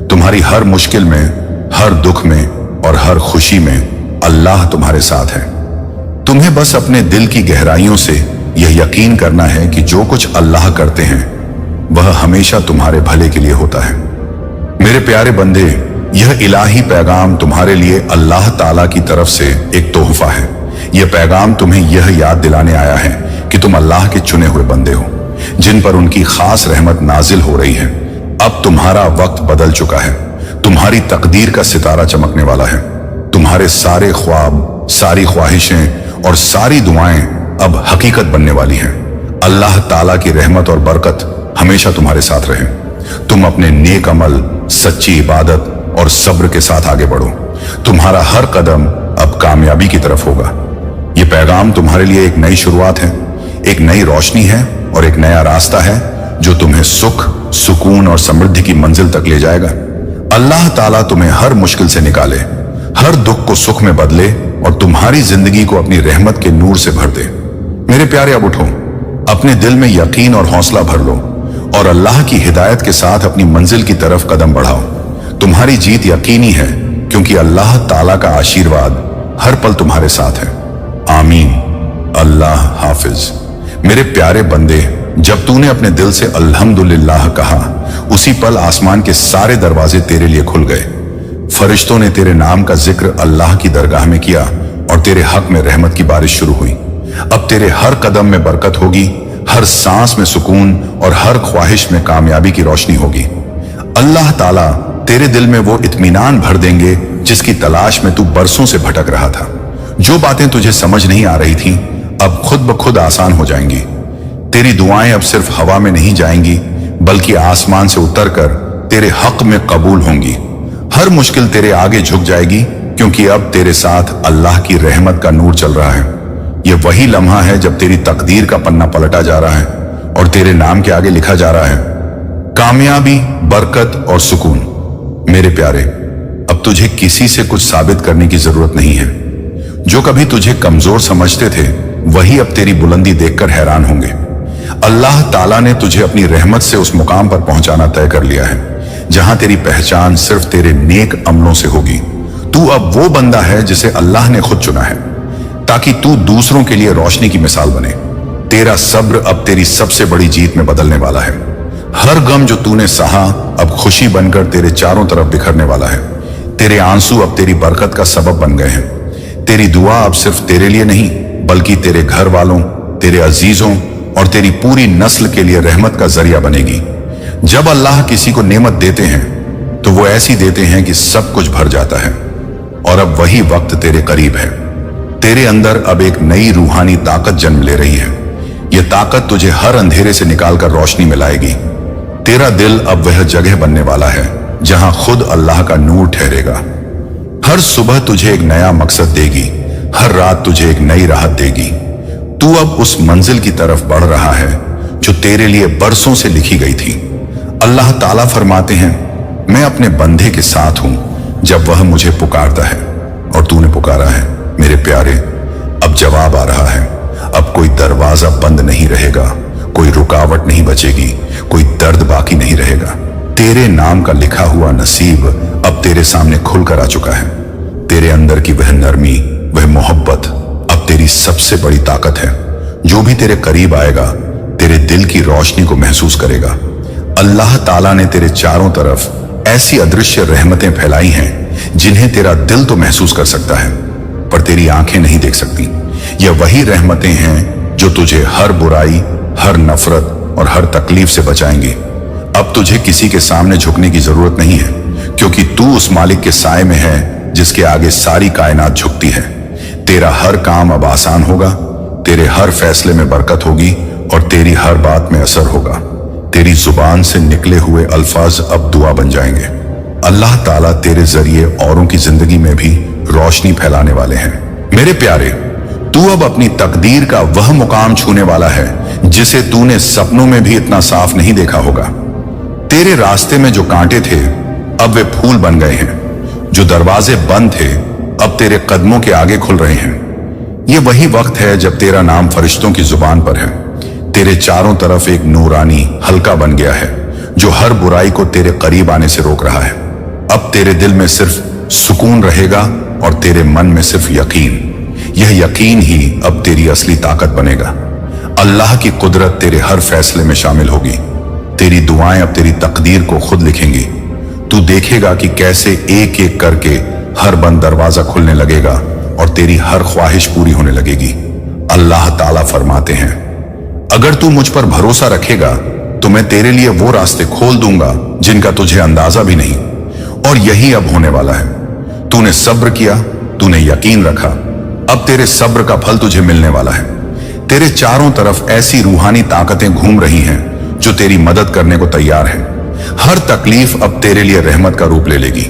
तुम्हारी हर मुश्किल में, हर दुख में और हर खुशी में अल्लाह तुम्हारे साथ है। तुम्हें बस अपने दिल की गहराइयों से यह यकीन करना है कि जो कुछ अल्लाह करते हैं वह हमेशा तुम्हारे भले के लिए होता है। मेरे प्यारे बंदे, यह इलाही पैगाम तुम्हारे लिए अल्लाह ताला की तरफ से एक तोहफा है। यह पैगाम तुम्हें यह याद दिलाने आया है कि तुम अल्लाह के चुने हुए बंदे हो, जिन पर उनकी खास रहमत नाजिल हो रही है। अब तुम्हारा वक्त बदल चुका है। तुम्हारी तकदीर का सितारा चमकने वाला है। तुम्हारे सारे ख्वाब, सारी ख्वाहिशें और सारी दुआएं अब हकीकत बनने वाली हैं। अल्लाह ताला की रहमत और बरकत हमेशा तुम्हारे साथ रहे। तुम अपने नेक अमल, सच्ची इबादत और सब्र के साथ आगे बढ़ो। तुम्हारा हर कदम अब कामयाबी की तरफ होगा। यह पैगाम तुम्हारे लिए एक नई शुरुआत है, एक नई रोशनी है और एक नया रास्ता है जो तुम्हें सुख, सुकून और समृद्धि की मंजिल तक ले जाएगा। अल्लाह ताला तुम्हें हर मुश्किल से निकाले, हर दुख को सुख में बदले और तुम्हारी जिंदगी को अपनी रहमत के नूर से भर दे। मेरे प्यारे, अब उठो, अपने दिल में यकीन और हौसला भर लो और अल्लाह की हिदायत के साथ अपनी मंजिल की तरफ कदम बढ़ाओ। तुम्हारी जीत यकीनी है क्योंकि अल्लाह ताला का आशीर्वाद हर पल तुम्हारे साथ है। आमीन। अल्लाह हाफिज। मेरे प्यारे बंदे, जब तूने अपने दिल से अल्हम्दुलिल्लाह कहा, उसी पल आसमान के सारे दरवाजे तेरे लिए खुल गए। फरिश्तों ने तेरे नाम का जिक्र अल्लाह की दरगाह में किया और तेरे हक में रहमत की बारिश शुरू हुई। अब तेरे हर कदम में बरकत होगी, हर सांस में सुकून और हर ख्वाहिश में कामयाबी की रोशनी होगी। अल्लाह ताला तेरे दिल में वो इत्मीनान भर देंगे जिसकी तलाश में तू बरसों से भटक रहा था। जो बातें तुझे समझ नहीं आ रही थीं, अब खुद ब खुद आसान हो जाएंगी। तेरी दुआएं अब सिर्फ हवा में नहीं जाएंगी, बल्कि आसमान से उतरकर तेरे हक में कबूल होंगी। हर मुश्किल तेरे आगे झुक जाएगी क्योंकि अब तेरे साथ अल्लाह की रहमत का नूर चल रहा है। यह वही लम्हा है जब तेरी तकदीर का पन्ना पलटा जा रहा है और तेरे नाम के आगे लिखा जा रहा है कामयाबी, बरकत और सुकून। मेरे प्यारे, अब तुझे किसी से कुछ साबित करने की जरूरत नहीं है। जो कभी तुझे कमजोर समझते थे, वही अब तेरी बुलंदी देखकर हैरान होंगे। अल्लाह ताला ने तुझे अपनी रहमत से उस मुकाम पर पहुंचाना तय कर लिया है जहां तेरी पहचान सिर्फ तेरे नेक अमलों से होगी। तू अब वो बंदा है जिसे अल्लाह ने खुद चुना है ताकि तू दूसरों के लिए रोशनी की मिसाल बने। तेरा सब्र अब तेरी सबसे बड़ी जीत में बदलने वाला है। हर गम जो तूने सहा अब खुशी बनकर तेरे चारों तरफ बिखरने वाला है। तेरे आंसू अब तेरी बरकत का सबब बन गए हैं। तेरी दुआ अब सिर्फ तेरे लिए नहीं, बल्कि तेरे घर वालों, तेरे अजीजों और तेरी पूरी नस्ल के लिए रहमत का जरिया बनेगी। जब अल्लाह किसी को नेमत देते हैं तो वो ऐसी देते हैं कि सब कुछ भर जाता है। और अब वही वक्त तेरे करीब है। तेरे अंदर अब एक नई रूहानी ताकत जन्म ले रही है। यह ताकत तुझे हर अंधेरे से निकालकर रोशनी में लाएगी। तेरा दिल अब वह जगह बनने वाला है जहां खुद अल्लाह का नूर ठहरेगा। हर सुबह तुझे एक नया मकसद देगी, हर रात तुझे एक नई राहत देगी। तू अब उस मंजिल की तरफ बढ़ रहा है जो तेरे लिए बरसों से लिखी गई थी। अल्लाह ताला फरमाते हैं, मैं अपने बंदे के साथ हूं जब वह मुझे पुकारता है, और तूने पुकारा है। मेरे प्यारे, अब जवाब आ रहा है। अब कोई दरवाजा बंद नहीं रहेगा, कोई रुकावट नहीं बचेगी, कोई दर्द बाकी नहीं रहेगा। तेरे नाम का लिखा हुआ नसीब अब तेरे सामने खुलकर आ चुका है। तेरे अंदर की वह नरमी, वह मोहब्बत अब तेरी सबसे बड़ी ताकत है। जो भी तेरे करीब आएगा, तेरे दिल की रोशनी को महसूस करेगा। अल्लाह ताला ने तेरे चारों तरफ ऐसी अदृश्य रहमतें फैलाई हैं जिन्हें तेरा दिल तो महसूस कर सकता है, पर तेरी आंखें नहीं देख सकती। यह वही रहमतें हैं जो तुझे हर बुराई, हर नफरत और हर तकलीफ से बचाएंगी। अब तुझे किसी के सामने झुकने की जरूरत नहीं है, क्योंकि तू उस मालिक के साए में है जिसके आगे सारी कायनात झुकती है। तेरा हर काम अब आसान होगा, तेरे हर फैसले में बरकत होगी और तेरी हर बात में असर होगा। तेरी जुबान से निकले हुए अल्फाज अब दुआ बन जाएंगे। अल्लाह ताला तेरे जरिए औरों की जिंदगी में भी रोशनी फैलाने वाले हैं। मेरे प्यारे, तू अब अपनी तकदीर का वह मुकाम छूने वाला है जिसे तूने सपनों में भी इतना साफ नहीं देखा होगा। तेरे रास्ते में जो कांटे थे अब वे फूल बन गए हैं, जो दरवाजे बंद थे अब तेरे कदमों के आगे खुल रहे हैं। ये वही वक्त है जब तेरा नाम फरिश्तों की जुबान पर है। तेरे चारों तरफ एक नूरानी हल्का बन गया है जो हर बुराई को तेरे करीब आने से रोक रहा है। अब तेरे दिल में सिर्फ सुकून रहेगा और तेरे मन में सिर्फ यकीन। यह यकीन ही अब तेरी असली ताकत बनेगा। अल्लाह की कुदरत तेरे हर फैसले में शामिल होगी। तेरी दुआएं अब तेरी तकदीर को खुद लिखेंगी। तू देखेगा कि कैसे एक एक करके हर बंद दरवाजा खुलने लगेगा और तेरी हर ख्वाहिश पूरी होने लगेगी। अल्लाह ताला फरमाते हैं, अगर तू मुझ पर भरोसा रखेगा तो मैं तेरे लिए वो रास्ते खोल दूंगा जिनका तुझे अंदाजा भी नहीं। और यही अब होने वाला है। तूने सब्र किया, तूने यकीन रखा, अब तेरे सब्र का फल तुझे मिलने वाला है। तेरे चारों तरफ ऐसी रूहानी ताकतें घूम रही हैं जो तेरी मदद करने को तैयार हैं। हर तकलीफ अब तेरे लिए रहमत का रूप ले लेगी।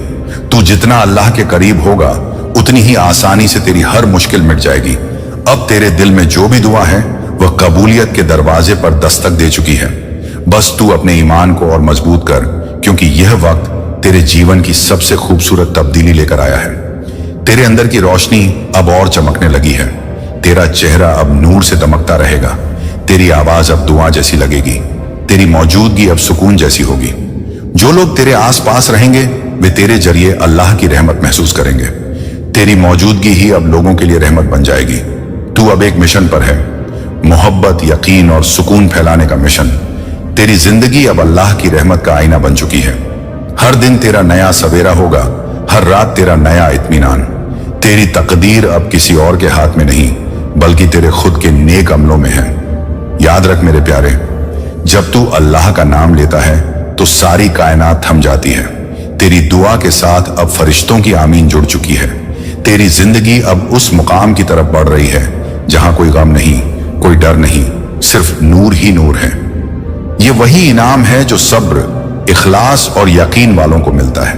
तू जितना अल्लाह के करीब होगा उतनी ही आसानी से तेरी हर मुश्किल मिट जाएगी। अब तेरे दिल में जो भी दुआ है वह कबूलियत के दरवाजे पर दस्तक दे चुकी है। बस तू अपने ईमान को और मजबूत कर, क्योंकि यह वक्त तेरे जीवन की सबसे खूबसूरत तब्दीली लेकर आया है। तेरे अंदर की रोशनी अब और चमकने लगी है। तेरा चेहरा अब नूर से दमकता रहेगा। तेरी आवाज अब दुआ जैसी लगेगी। तेरी मौजूदगी अब सुकून जैसी होगी। जो लोग तेरे आसपास रहेंगे वे तेरे जरिए अल्लाह की रहमत महसूस करेंगे। तेरी मौजूदगी ही अब लोगों के लिए रहमत बन जाएगी। तू अब एक मिशन पर है, मोहब्बत, यकीन और सुकून फैलाने का मिशन। तेरी जिंदगी अब अल्लाह की रहमत का आईना बन चुकी है। हर दिन तेरा नया सवेरा होगा, हर रात तेरा नया इत्मीनान। तेरी तकदीर अब किसी और के हाथ में नहीं बल्कि तेरे खुद के नेक अमलों में है। याद रख मेरे प्यारे, जब तू अल्लाह का नाम लेता है तो सारी कायनात थम जाती है। तेरी दुआ के साथ अब फरिश्तों की आमीन जुड़ चुकी है। तेरी जिंदगी अब उस मुकाम की तरफ बढ़ रही है जहां कोई गम नहीं, कोई डर नहीं, सिर्फ नूर ही नूर है। ये वही इनाम है जो सब्र, इखलास और यकीन वालों को मिलता है।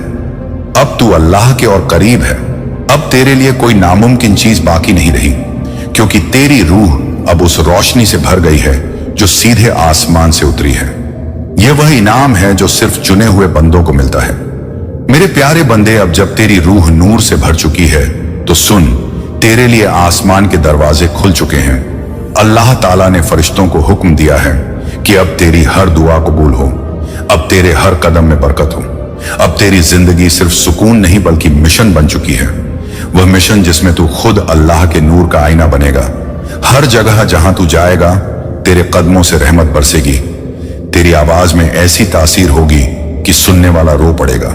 अब तू अल्लाह के और करीब है। अब तेरे लिए कोई नामुमकिन चीज बाकी नहीं रही, क्योंकि तेरी रूह अब उस रोशनी से भर गई है जो सीधे आसमान से उतरी है। यह वह इनाम है जो सिर्फ चुने हुए बंदों को मिलता है। मेरे प्यारे बंदे, अब जब तेरी रूह नूर से भर चुकी है तो सुन, तेरे लिए आसमान के दरवाजे खुल चुके हैं। अल्लाह ताला ने फरिश्तों को हुक्म दिया है कि अब तेरी हर दुआ कबूल हो, अब तेरे हर कदम में बरकत हो। अब तेरी जिंदगी सिर्फ सुकून नहीं बल्कि मिशन बन चुकी है। वह मिशन जिसमें तू खुद अल्लाह के नूर का आईना बनेगा। हर जगह जहां तू जाएगा तेरे कदमों से रहमत बरसेगी। तेरी आवाज में ऐसी तासीर होगी कि सुनने वाला रो पड़ेगा।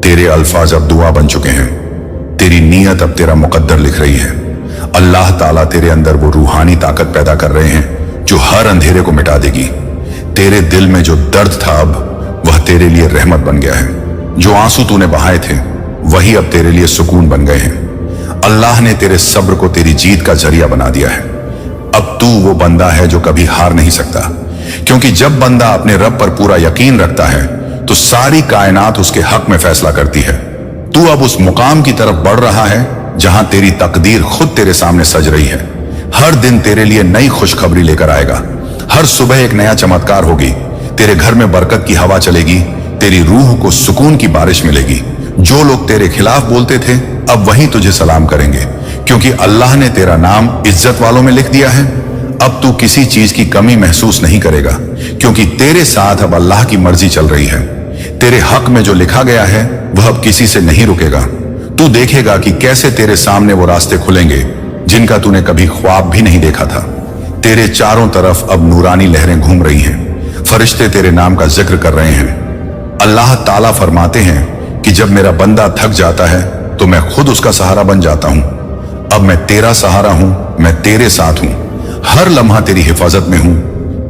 तेरे अल्फाज अब दुआ बन चुके हैं। तेरी नीयत अब तेरा मुकद्दर लिख रही है। अल्लाह ताला तेरे अंदर वो रूहानी ताकत पैदा कर रहे हैं जो हर अंधेरे को मिटा देगी। तेरे दिल में जो दर्द था अब वह तेरे लिए रहमत बन गया है। जो आंसू तूने बहाए थे वही अब तेरे लिए सुकून बन गए हैं। अल्लाह ने तेरे सब्र को तेरी जीत का जरिया बना दिया है। अब तू वो बंदा है जो कभी हार नहीं सकता, क्योंकि जब बंदा अपने रब पर पूरा यकीन रखता है तो सारी कायनात उसके हक में फैसला करती है। तू अब उस मुकाम की तरफ बढ़ रहा है जहां तेरी तकदीर खुद तेरे सामने सज रही है। हर दिन तेरे लिए नई खुशखबरी लेकर आएगा। हर सुबह एक नया चमत्कार होगी। तेरे घर में बरकत की हवा चलेगी। तेरी रूह को सुकून की बारिश मिलेगी। जो लोग तेरे खिलाफ बोलते थे अब वही तुझे सलाम करेंगे, क्योंकि अल्लाह ने तेरा नाम इज्जत वालों में लिख दिया है। अब तू किसी चीज की कमी महसूस नहीं करेगा, क्योंकि तेरे साथ अब अल्लाह की मर्जी चल रही है। तेरे हक में जो लिखा गया है वह अब किसी से नहीं रुकेगा। तू देखेगा कि कैसे तेरे सामने वो रास्ते खुलेंगे जिनका तूने कभी ख्वाब भी नहीं देखा था। तेरे चारों तरफ अब नूरानी लहरें घूम रही हैं। फरिश्ते तेरे नाम का जिक्र कर रहे हैं। अल्लाह ताला फरमाते हैं कि जब मेरा बंदा थक जाता है तो मैं खुद उसका सहारा बन जाता हूं। अब मैं तेरा सहारा हूं, मैं तेरे साथ हूं, हर लम्हा तेरी हिफाजत में हूं।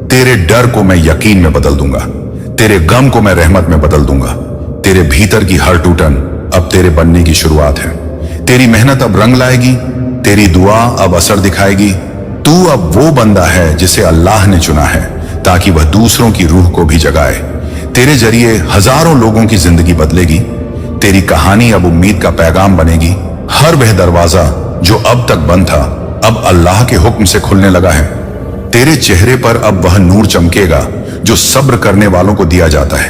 तेरे डर को मैं यकीन में बदल दूंगा, तेरे गम को मैं रहमत में बदल दूंगा। तेरे भीतर की हर टूटन अब तेरे बनने की शुरुआत है। तेरी मेहनत अब रंग लाएगी, तेरी दुआ अब असर दिखाएगी। तू अब वो बंदा है जिसे अल्लाह ने चुना है ताकि वह दूसरों की रूह को भी जगाए। तेरे जरिए हजारों लोगों की जिंदगी बदलेगी। तेरी कहानी अब उम्मीद का पैगाम बनेगी। हर वह दरवाजा जो अब तक बंद था अब अल्लाह के हुक्म से खुलने लगा है। तेरे चेहरे पर अब वह नूर चमकेगा जो सब्र करने वालों को दिया जाता है।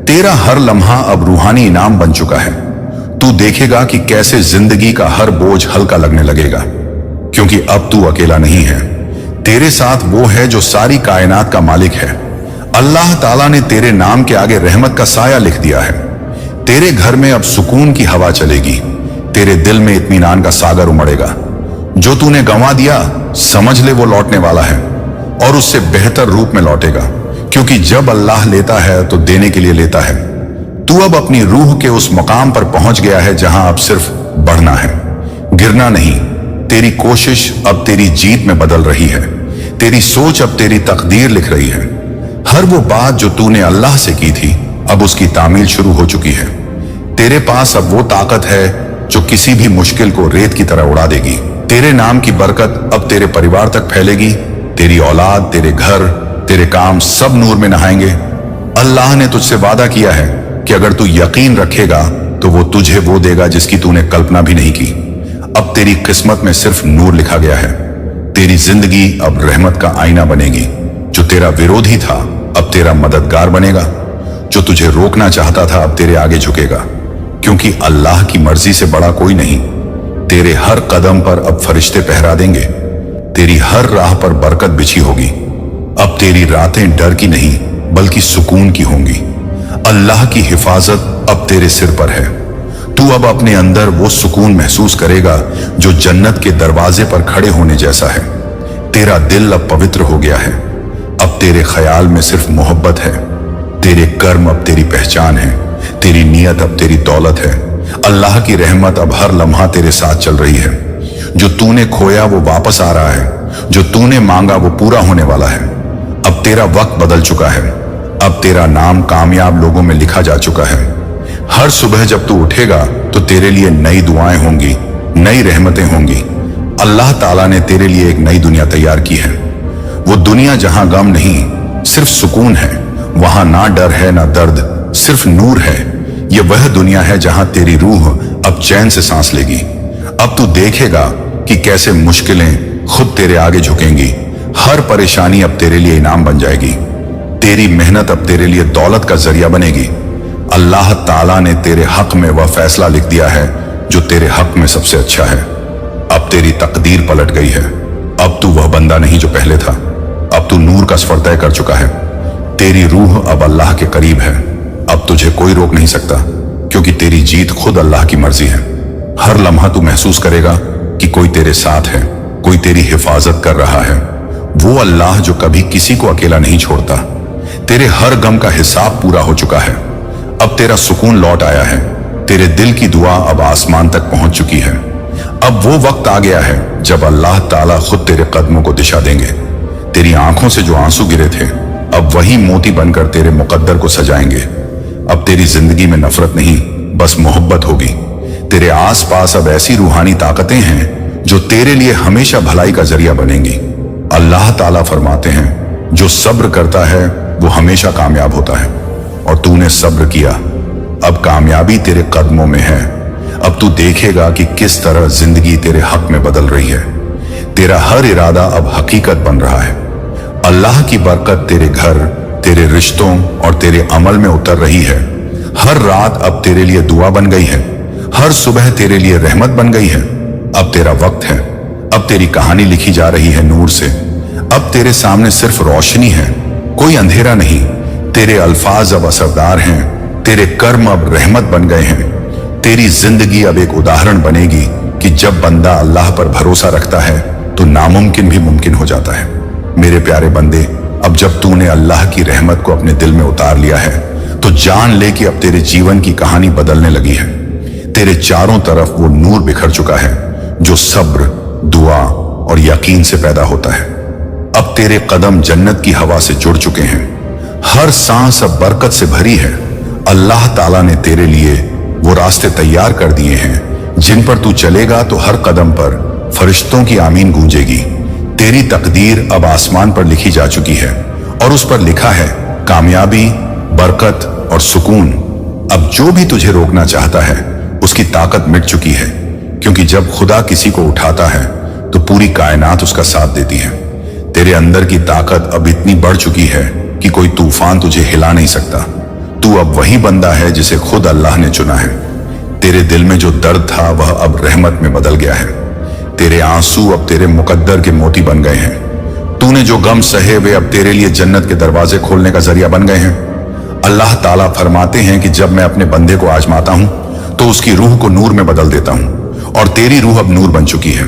तेरा हर लम्हा अब रूहानी इनाम बन चुका है। तू देखेगा कि कैसे जिंदगी का हर बोझ हल्का लगने लगेगा, क्योंकि अब तू अकेला नहीं है। तेरे साथ वो है जो सारी कायनात का मालिक है। अल्लाह ताला ने तेरे नाम के आगे रहमत का साया लिख दिया है। तेरे घर में अब सुकून की हवा चलेगी। तेरे दिल में इत्मीनान का सागर उमड़ेगा। जो तूने गंवा दिया समझ ले वो लौटने वाला है और उससे बेहतर रूप में लौटेगा, क्योंकि जब अल्लाह लेता है तो देने के लिए लेता है। तू अब अपनी रूह के उस मकाम पर पहुंच गया है जहां अब सिर्फ बढ़ना है, गिरना नहीं। तेरी कोशिश अब तेरी जीत में बदल रही है। तेरी सोच अब तेरी तकदीर लिख रही है। हर वो बात जो तूने अल्लाह से की थी अब उसकी तामील शुरू हो चुकी है। तेरे पास अब वो ताकत है जो किसी भी मुश्किल को रेत की तरह उड़ा देगी। तेरे नाम की बरकत अब तेरे परिवार तक फैलेगी। तेरी औलाद, तेरे घर, तेरे काम सब नूर में नहाएंगे। अल्लाह ने तुझसे वादा किया है कि अगर तू यकीन रखेगा तो वो तुझे वो देगा जिसकी तूने कल्पना भी नहीं की। अब तेरी किस्मत में सिर्फ नूर लिखा गया है। तेरी जिंदगी अब रहमत का आईना बनेगी। जो तेरा विरोधी था अब तेरा मददगार बनेगा। जो तुझे रोकना चाहता था अब तेरे आगे झुकेगा, क्योंकि अल्लाह की मर्जी से बड़ा कोई नहीं। तेरे हर कदम पर अब फरिश्ते पहरा देंगे। तेरी हर राह पर बरकत बिछी होगी। अब तेरी रातें डर की नहीं बल्कि सुकून की होंगी। अल्लाह की हिफाजत अब तेरे सिर पर है। तू अब अपने अंदर वो सुकून महसूस करेगा जो जन्नत के दरवाजे पर खड़े होने जैसा है। तेरा दिल अब पवित्र हो गया है। अब तेरे ख्याल में सिर्फ मोहब्बत है। तेरे कर्म अब तेरी पहचान है। तेरी नीयत अब तेरी दौलत है। अल्लाह की रहमत अब हर लम्हा तेरे साथ चल रही है। जो तूने खोया वो वापस आ रहा है। जो तूने मांगा वो पूरा होने वाला है। अब तेरा वक्त बदल चुका है। अब तेरा नाम कामयाब लोगों में लिखा जा चुका है। हर सुबह जब तू उठेगा तो तेरे लिए नई दुआएं होंगी, नई रहमतें होंगी। अल्लाह ताला ने तेरे लिए एक नई दुनिया तैयार की है। वो दुनिया जहां गम नहीं सिर्फ सुकून है। वहां ना डर है ना दर्द, सिर्फ नूर है। ये वह दुनिया है जहां तेरी रूह अब चैन से सांस लेगी। अब तू देखेगा कि कैसे मुश्किलें खुद तेरे आगे झुकेंगी। हर परेशानी अब तेरे लिए इनाम बन जाएगी। तेरी मेहनत अब तेरे लिए दौलत का जरिया बनेगी। अल्लाह ताला ने तेरे हक में वह फैसला लिख दिया है जो तेरे हक में सबसे अच्छा है। अब तेरी तकदीर पलट गई है। अब तू वह बंदा नहीं जो पहले था। अब तू नूर का सफर तय कर चुका है। तेरी रूह अब अल्लाह के करीब है। अब तुझे कोई रोक नहीं सकता, क्योंकि तेरी जीत खुद अल्लाह की मर्जी है। हर लम्हा तू महसूस करेगा कि कोई तेरे साथ है, कोई तेरी हिफाजत कर रहा है। वो अल्लाह जो कभी किसी को अकेला नहीं छोड़ता। तेरे हर गम का हिसाब पूरा हो चुका है। अब तेरा सुकून लौट आया है। तेरे दिल की दुआ अब आसमान तक पहुंच चुकी है। अब वो वक्त आ गया है जब अल्लाह ताला खुद तेरे कदमों को दिशा देंगे। तेरी आंखों से जो आंसू गिरे थे अब वही मोती बनकर तेरे मुकद्दर को सजाएंगे। अब तेरी जिंदगी में नफरत नहीं बस मोहब्बत होगी। तेरे आसपास अब ऐसी रूहानी ताकतें हैं जो तेरे लिए हमेशा भलाई का जरिया बनेंगी। अल्लाह ताला फरमाते हैं जो सब्र करता है वो हमेशा कामयाब होता है। और तूने सब्र किया, अब कामयाबी तेरे कदमों में है। अब तू देखेगा कि किस तरह जिंदगी तेरे हक में बदल रही है। तेरा हर इरादा अब हकीकत बन रहा है। अल्लाह की बरकत तेरे घर, तेरे रिश्तों और तेरे अमल में उतर रही है। हर रात अब तेरे लिए दुआ बन गई है। हर सुबह तेरे लिए रहमत बन गई है। अब तेरा वक्त है। अब तेरी कहानी लिखी जा रही है नूर से। अब तेरे सामने सिर्फ रोशनी है, कोई अंधेरा नहीं। तेरे अल्फाज अब असरदार हैं। तेरे कर्म अब रहमत बन गए हैं। तेरी जिंदगी अब एक उदाहरण बनेगी कि जब बंदा अल्लाह पर भरोसा रखता है तो नामुमकिन भी मुमकिन हो जाता है। मेरे प्यारे बंदे, अब जब तूने अल्लाह की रहमत को अपने दिल में उतार लिया है तो जान ले कि अब तेरे जीवन की कहानी बदलने लगी है। तेरे चारों तरफ वो नूर बिखर चुका है जो सब्र, दुआ और यकीन से पैदा होता है। अब तेरे कदम जन्नत की हवा से जुड़ चुके हैं। हर सांस अब बरकत से भरी है। अल्लाह ताला ने तेरे लिए वो रास्ते तैयार कर दिए हैं जिन पर तू चलेगा तो हर कदम पर फरिश्तों की आमीन गूंजेगी। तेरी तकदीर अब आसमान पर लिखी जा चुकी है और उस पर लिखा है कामयाबी, बरकत और सुकून। अब जो भी तुझे रोकना चाहता है उसकी ताकत मिट चुकी है, क्योंकि जब खुदा किसी को उठाता है तो पूरी कायनात उसका साथ देती है। तेरे अंदर की ताकत अब इतनी बढ़ चुकी है कि कोई तूफान तुझे हिला नहीं सकता। तू अब वही बंदा है जिसे खुद अल्लाह ने चुना है। तेरे दिल में जो दर्द था वह अब रहमत में बदल गया है। तेरे आंसू अब तेरे मुकद्दर के मोती बन गए हैं। तूने जो गम सहे वे अब तेरे लिए जन्नत के दरवाजे खोलने का जरिया बन गए हैं। अल्लाह ताला फरमाते हैं कि जब मैं अपने बंदे को आजमाता हूं तो उसकी रूह को नूर में बदल देता हूं, और तेरी रूह अब नूर बन चुकी है।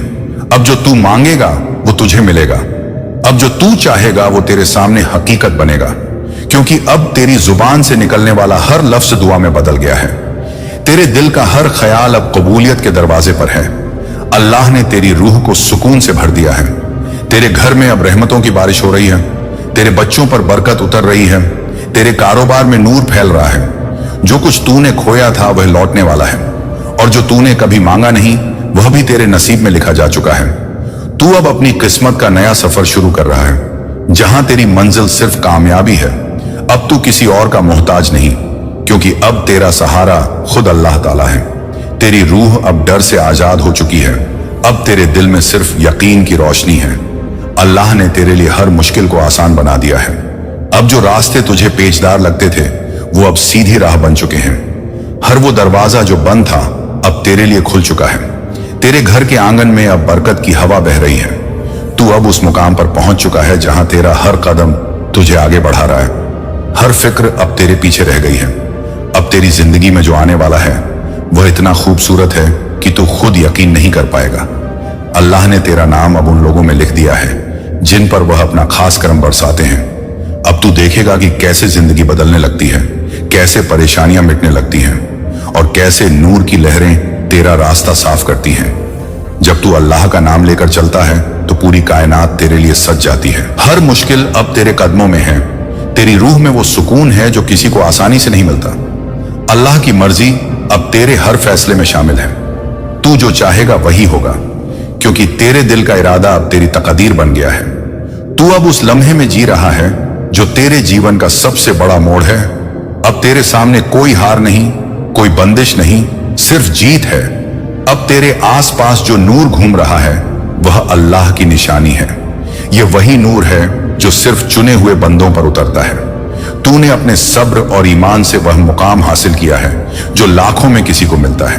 अब जो तू मांगेगा वो तुझे मिलेगा। अब जो तू चाहेगा वो तेरे सामने हकीकत बनेगा, क्योंकि अब तेरी जुबान से निकलने वाला हर लफ्ज दुआ में बदल गया है। तेरे दिल का हर ख्याल अब कबूलियत के दरवाजे पर है। अल्लाह ने तेरी रूह को सुकून से भर दिया है। तेरे घर में अब रहमतों की बारिश हो रही है। तेरे बच्चों पर बरकत उतर रही है। तेरे कारोबार में नूर फैल रहा है। जो कुछ तूने खोया था वह लौटने वाला है, और जो तूने कभी मांगा नहीं वह भी तेरे नसीब में लिखा जा चुका है। तू अब अपनी किस्मत का नया सफर शुरू कर रहा है, जहां तेरी मंजिल सिर्फ कामयाबी है। अब तू किसी और का मोहताज नहीं, क्योंकि अब तेरा सहारा खुद अल्लाह ताला है। तेरी रूह अब डर से आजाद हो चुकी है। अब तेरे दिल में सिर्फ यकीन की रोशनी है। अल्लाह ने तेरे लिए हर मुश्किल को आसान बना दिया है। अब जो रास्ते तुझे पेचदार लगते थे वो अब सीधी राह बन चुके हैं। हर वो दरवाजा जो बंद था अब तेरे लिए खुल चुका है। तेरे घर के आंगन में अब बरकत की हवा बह रही है। तू अब उस मुकाम पर पहुंच चुका है जहां तेरा हर कदम तुझे आगे बढ़ा रहा है। हर फिक्र अब तेरे पीछे रह गई है। अब तेरी जिंदगी में जो आने वाला है वह इतना खूबसूरत है कि तू खुद यकीन नहीं कर पाएगा। अल्लाह ने तेरा नाम अब उन लोगों में लिख दिया है जिन पर वह अपना खास करम बरसाते हैं। अब तू देखेगा कि कैसे जिंदगी बदलने लगती है, कैसे परेशानियां मिटने लगती हैं, और कैसे नूर की लहरें तेरा रास्ता साफ करती हैं। जब तू अल्लाह का नाम लेकर चलता है तो पूरी कायनात तेरे लिए सज जाती है। हर मुश्किल अब तेरे कदमों में है। तेरी रूह में वो सुकून है जो किसी को आसानी से नहीं मिलता। अल्लाह की मर्जी अब तेरे हर फैसले में शामिल है। तू जो चाहेगा वही होगा, क्योंकि तेरे दिल का इरादा अब तेरी तकदीर बन गया है। तू अब उस लम्हे में जी रहा है जो तेरे जीवन का सबसे बड़ा मोड़ है। अब तेरे सामने कोई हार नहीं, कोई बंदिश नहीं, सिर्फ जीत है। अब तेरे आसपास जो नूर घूम रहा है वह अल्लाह की निशानी है। यह वही नूर है जो सिर्फ चुने हुए बंदों पर उतरता है। तूने अपने सब्र और ईमान से वह मुकाम हासिल किया है जो लाखों में किसी को मिलता है।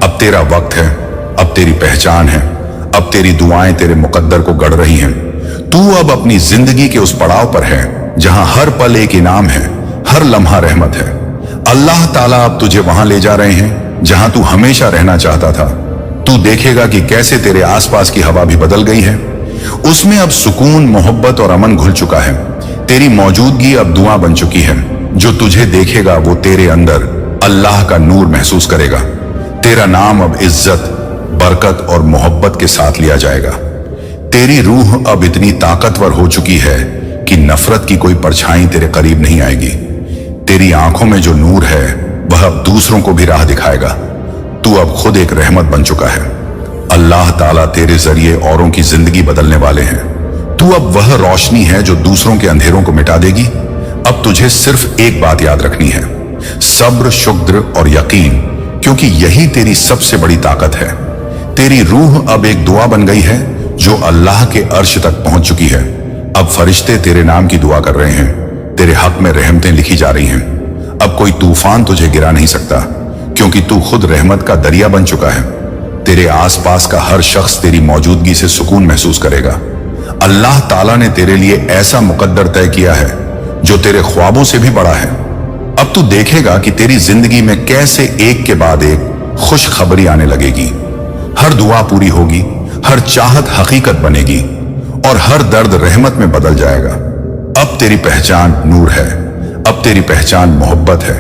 अब तेरा वक्त है, अब तेरी पहचान है, अब तेरी दुआएं तेरे मुकद्दर को गढ़ रही हैं। तू अब अपनी जिंदगी के उस पड़ाव पर है जहां हर पल एक इनाम है, हर लम्हा रहमत है। अल्लाह ताला अब तुझे वहां ले जा रहे हैं जहां तू हमेशा रहना चाहता था। तू देखेगा कि कैसे तेरे आसपास की हवा भी बदल गई है। उसमें अब सुकून, मोहब्बत और अमन घुल चुका है। तेरी मौजूदगी अब दुआ बन चुकी है। जो तुझे देखेगा वो तेरे अंदर अल्लाह का नूर महसूस करेगा। तेरा नाम अब इज्जत, बरकत और मोहब्बत के साथ लिया जाएगा। तेरी रूह अब इतनी ताकतवर हो चुकी है कि नफरत की कोई परछाई तेरे करीब नहीं आएगी। तेरी आंखों में जो नूर है वह अब दूसरों को भी राह दिखाएगा। तू अब खुद एक रहमत बन चुका है। अल्लाह ताला तेरे जरिए औरों की जिंदगी बदलने वाले हैं। तू अब वह रोशनी है जो दूसरों के अंधेरों को मिटा देगी। अब तुझे सिर्फ एक बात याद रखनी है, सब्र, शुक्र और यकीन, क्योंकि यही तेरी सबसे बड़ी ताकत है। तेरी रूह अब एक दुआ बन गई है जो अल्लाह के अर्श तक पहुंच चुकी है। अब फरिश्ते तेरे नाम की दुआ कर रहे हैं। तेरे हक में रहमतें लिखी जा रही हैं। अब कोई तूफान तुझे गिरा नहीं सकता, क्योंकि तू खुद रहमत का दरिया बन चुका है। तेरे आसपास का हर शख्स तेरी मौजूदगी से सुकून महसूस करेगा। अल्लाह ताला ने तेरे लिए ऐसा मुकद्दर तय किया है जो तेरे ख्वाबों से भी बड़ा है। अब तू देखेगा कि तेरी जिंदगी में कैसे एक के बाद एक खुश खबरी आने लगेगी। हर दुआ पूरी होगी, हर चाहत हकीकत बनेगी और हर दर्द रहमत में बदल जाएगा। अब तेरी पहचान नूर है, अब तेरी पहचान मोहब्बत है।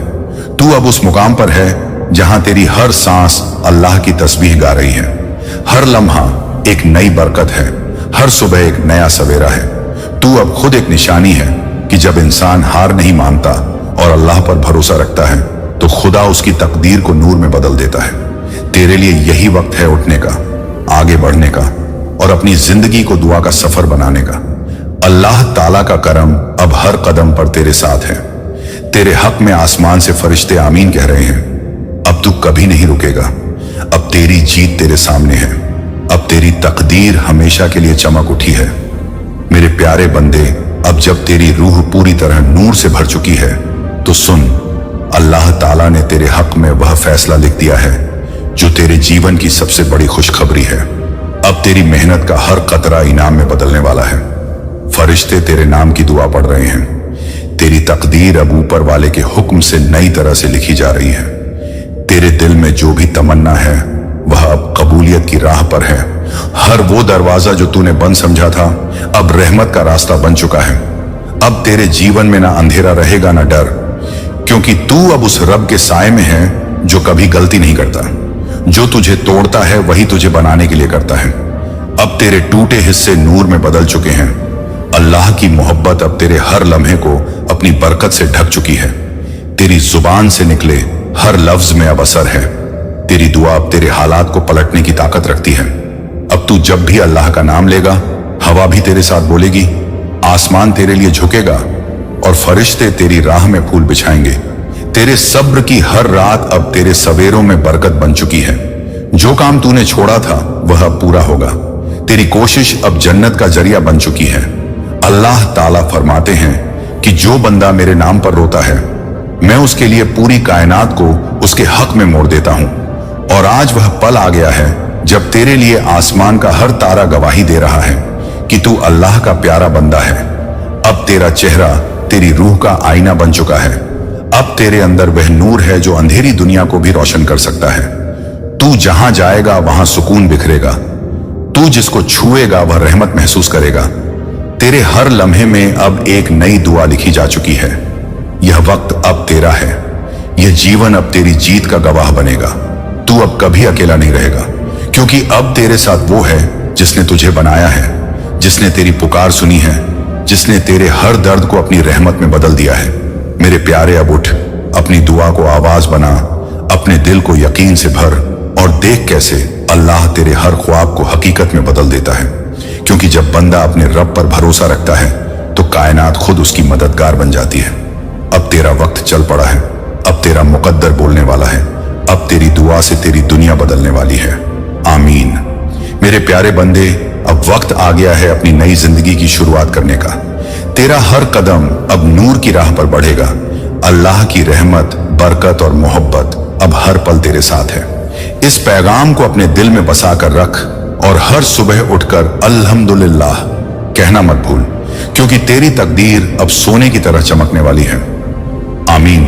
तू अब उस मुकाम पर है जहां तेरी हर सांस अल्लाह की तस्बीह गा रही है। हर लम्हा एक नई बरकत है, हर सुबह एक नया सवेरा है। तू अब खुद एक निशानी है कि जब इंसान हार नहीं मानता और अल्लाह पर भरोसा रखता है तो खुदा उसकी तकदीर को नूर में बदल देता है। तेरे लिए यही वक्त है उठने का, आगे बढ़ने का और अपनी जिंदगी को दुआ का सफर बनाने का। अल्लाह ताला का करम अब हर कदम पर तेरे साथ है। तेरे हक में आसमान से फरिश्ते आमीन कह रहे हैं। अब तू कभी नहीं रुकेगा। अब तेरी जीत तेरे सामने है। अब तेरी तकदीर हमेशा के लिए चमक उठी है। मेरे प्यारे बंदे, अब जब तेरी रूह पूरी तरह नूर से भर चुकी है तो सुन, अल्लाह ताला ने तेरे हक में वह फैसला लिख दिया है जो तेरे जीवन की सबसे बड़ी खुशखबरी है। अब तेरी मेहनत का हर कतरा इनाम में बदलने वाला है। फरिश्ते तेरे नाम की दुआ पढ़ रहे हैं। तेरी तकदीर अब ऊपर वाले के हुक्म से नई तरह से लिखी जा रही है। तेरे दिल में जो भी तमन्ना है वह अब कबूलियत की राह पर है। हर वो दरवाजा जो तूने बंद समझा था अब रहमत का रास्ता बन चुका है। अब तेरे जीवन में ना अंधेरा रहेगा ना डर, क्योंकि तू अब उस रब के साए में है जो कभी गलती नहीं करता। जो तुझे तोड़ता है वही तुझे बनाने के लिए करता है। अब तेरे टूटे हिस्से नूर में बदल चुके हैं। अल्लाह की मोहब्बत अब तेरे हर लम्हे को अपनी बरकत से ढक चुकी है। तेरी जुबान से निकले हर लफ्ज में अब असर है। तेरी दुआ अब तेरे हालात को पलटने की ताकत रखती है। अब तू जब भी अल्लाह का नाम लेगा, हवा भी तेरे साथ बोलेगी, आसमान तेरे लिए झुकेगा और फरिश्ते तेरी राह में फूल बिछाएंगे। तेरे सब्र की हर रात अब तेरे सवेरों में बरकत बन चुकी है। जो काम तूने छोड़ा था वह अब पूरा होगा। तेरी कोशिश अब जन्नत का जरिया बन चुकी है। अल्लाह ताला फरमाते हैं कि जो बंदा मेरे नाम पर रोता है मैं उसके लिए पूरी कायनात को उसके हक में मोड़ देता हूं। और आज वह पल आ गया है जब तेरे लिए आसमान का हर तारा गवाही दे रहा है कि तू अल्लाह का प्यारा बंदा है। अब तेरा चेहरा तेरी रूह का आईना बन चुका है। अब तेरे अंदर वह नूर है जो अंधेरी दुनिया को भी रोशन कर सकता है। तू जहां जाएगा वहां सुकून बिखरेगा। तू जिसको छुएगा वह रहमत महसूस करेगा। तेरे हर लम्हे में अब एक नई दुआ लिखी जा चुकी है। यह वक्त अब तेरा है। यह जीवन अब तेरी जीत का गवाह बनेगा। तू अब कभी अकेला नहीं रहेगा, क्योंकि अब तेरे साथ वो है जिसने तुझे बनाया है, जिसने तेरी पुकार सुनी है, जिसने तेरे हर दर्द को अपनी रहमत में बदल दिया है। मेरे प्यारे, अब उठ, अपनी दुआ को आवाज बना, अपने दिल को यकीन से भर और देख कैसे अल्लाह तेरे हर ख्वाब को हकीकत में बदल देता है। क्योंकि जब बंदा अपने रब पर भरोसा रखता है तो कायनात खुद उसकी मददगार बन जाती है। अब तेरा वक्त चल पड़ा है। अब तेरा मुकद्दर बोलने वाला है। अब तेरी दुआ से तेरी दुनिया बदलने वाली है। आमीन। मेरे प्यारे बंदे, अब वक्त आ गया है अपनी नई जिंदगी की शुरुआत करने का। तेरा हर कदम अब नूर की राह पर बढ़ेगा। अल्लाह की रहमत, बरकत और मोहब्बत अब हर पल तेरे साथ है। इस पैगाम को अपने दिल में बसा कर रख और हर सुबह उठकर अल्हम्दुलिल्लाह कहना मत भूल, क्योंकि तेरी तकदीर अब सोने की तरह चमकने वाली है। आमीन।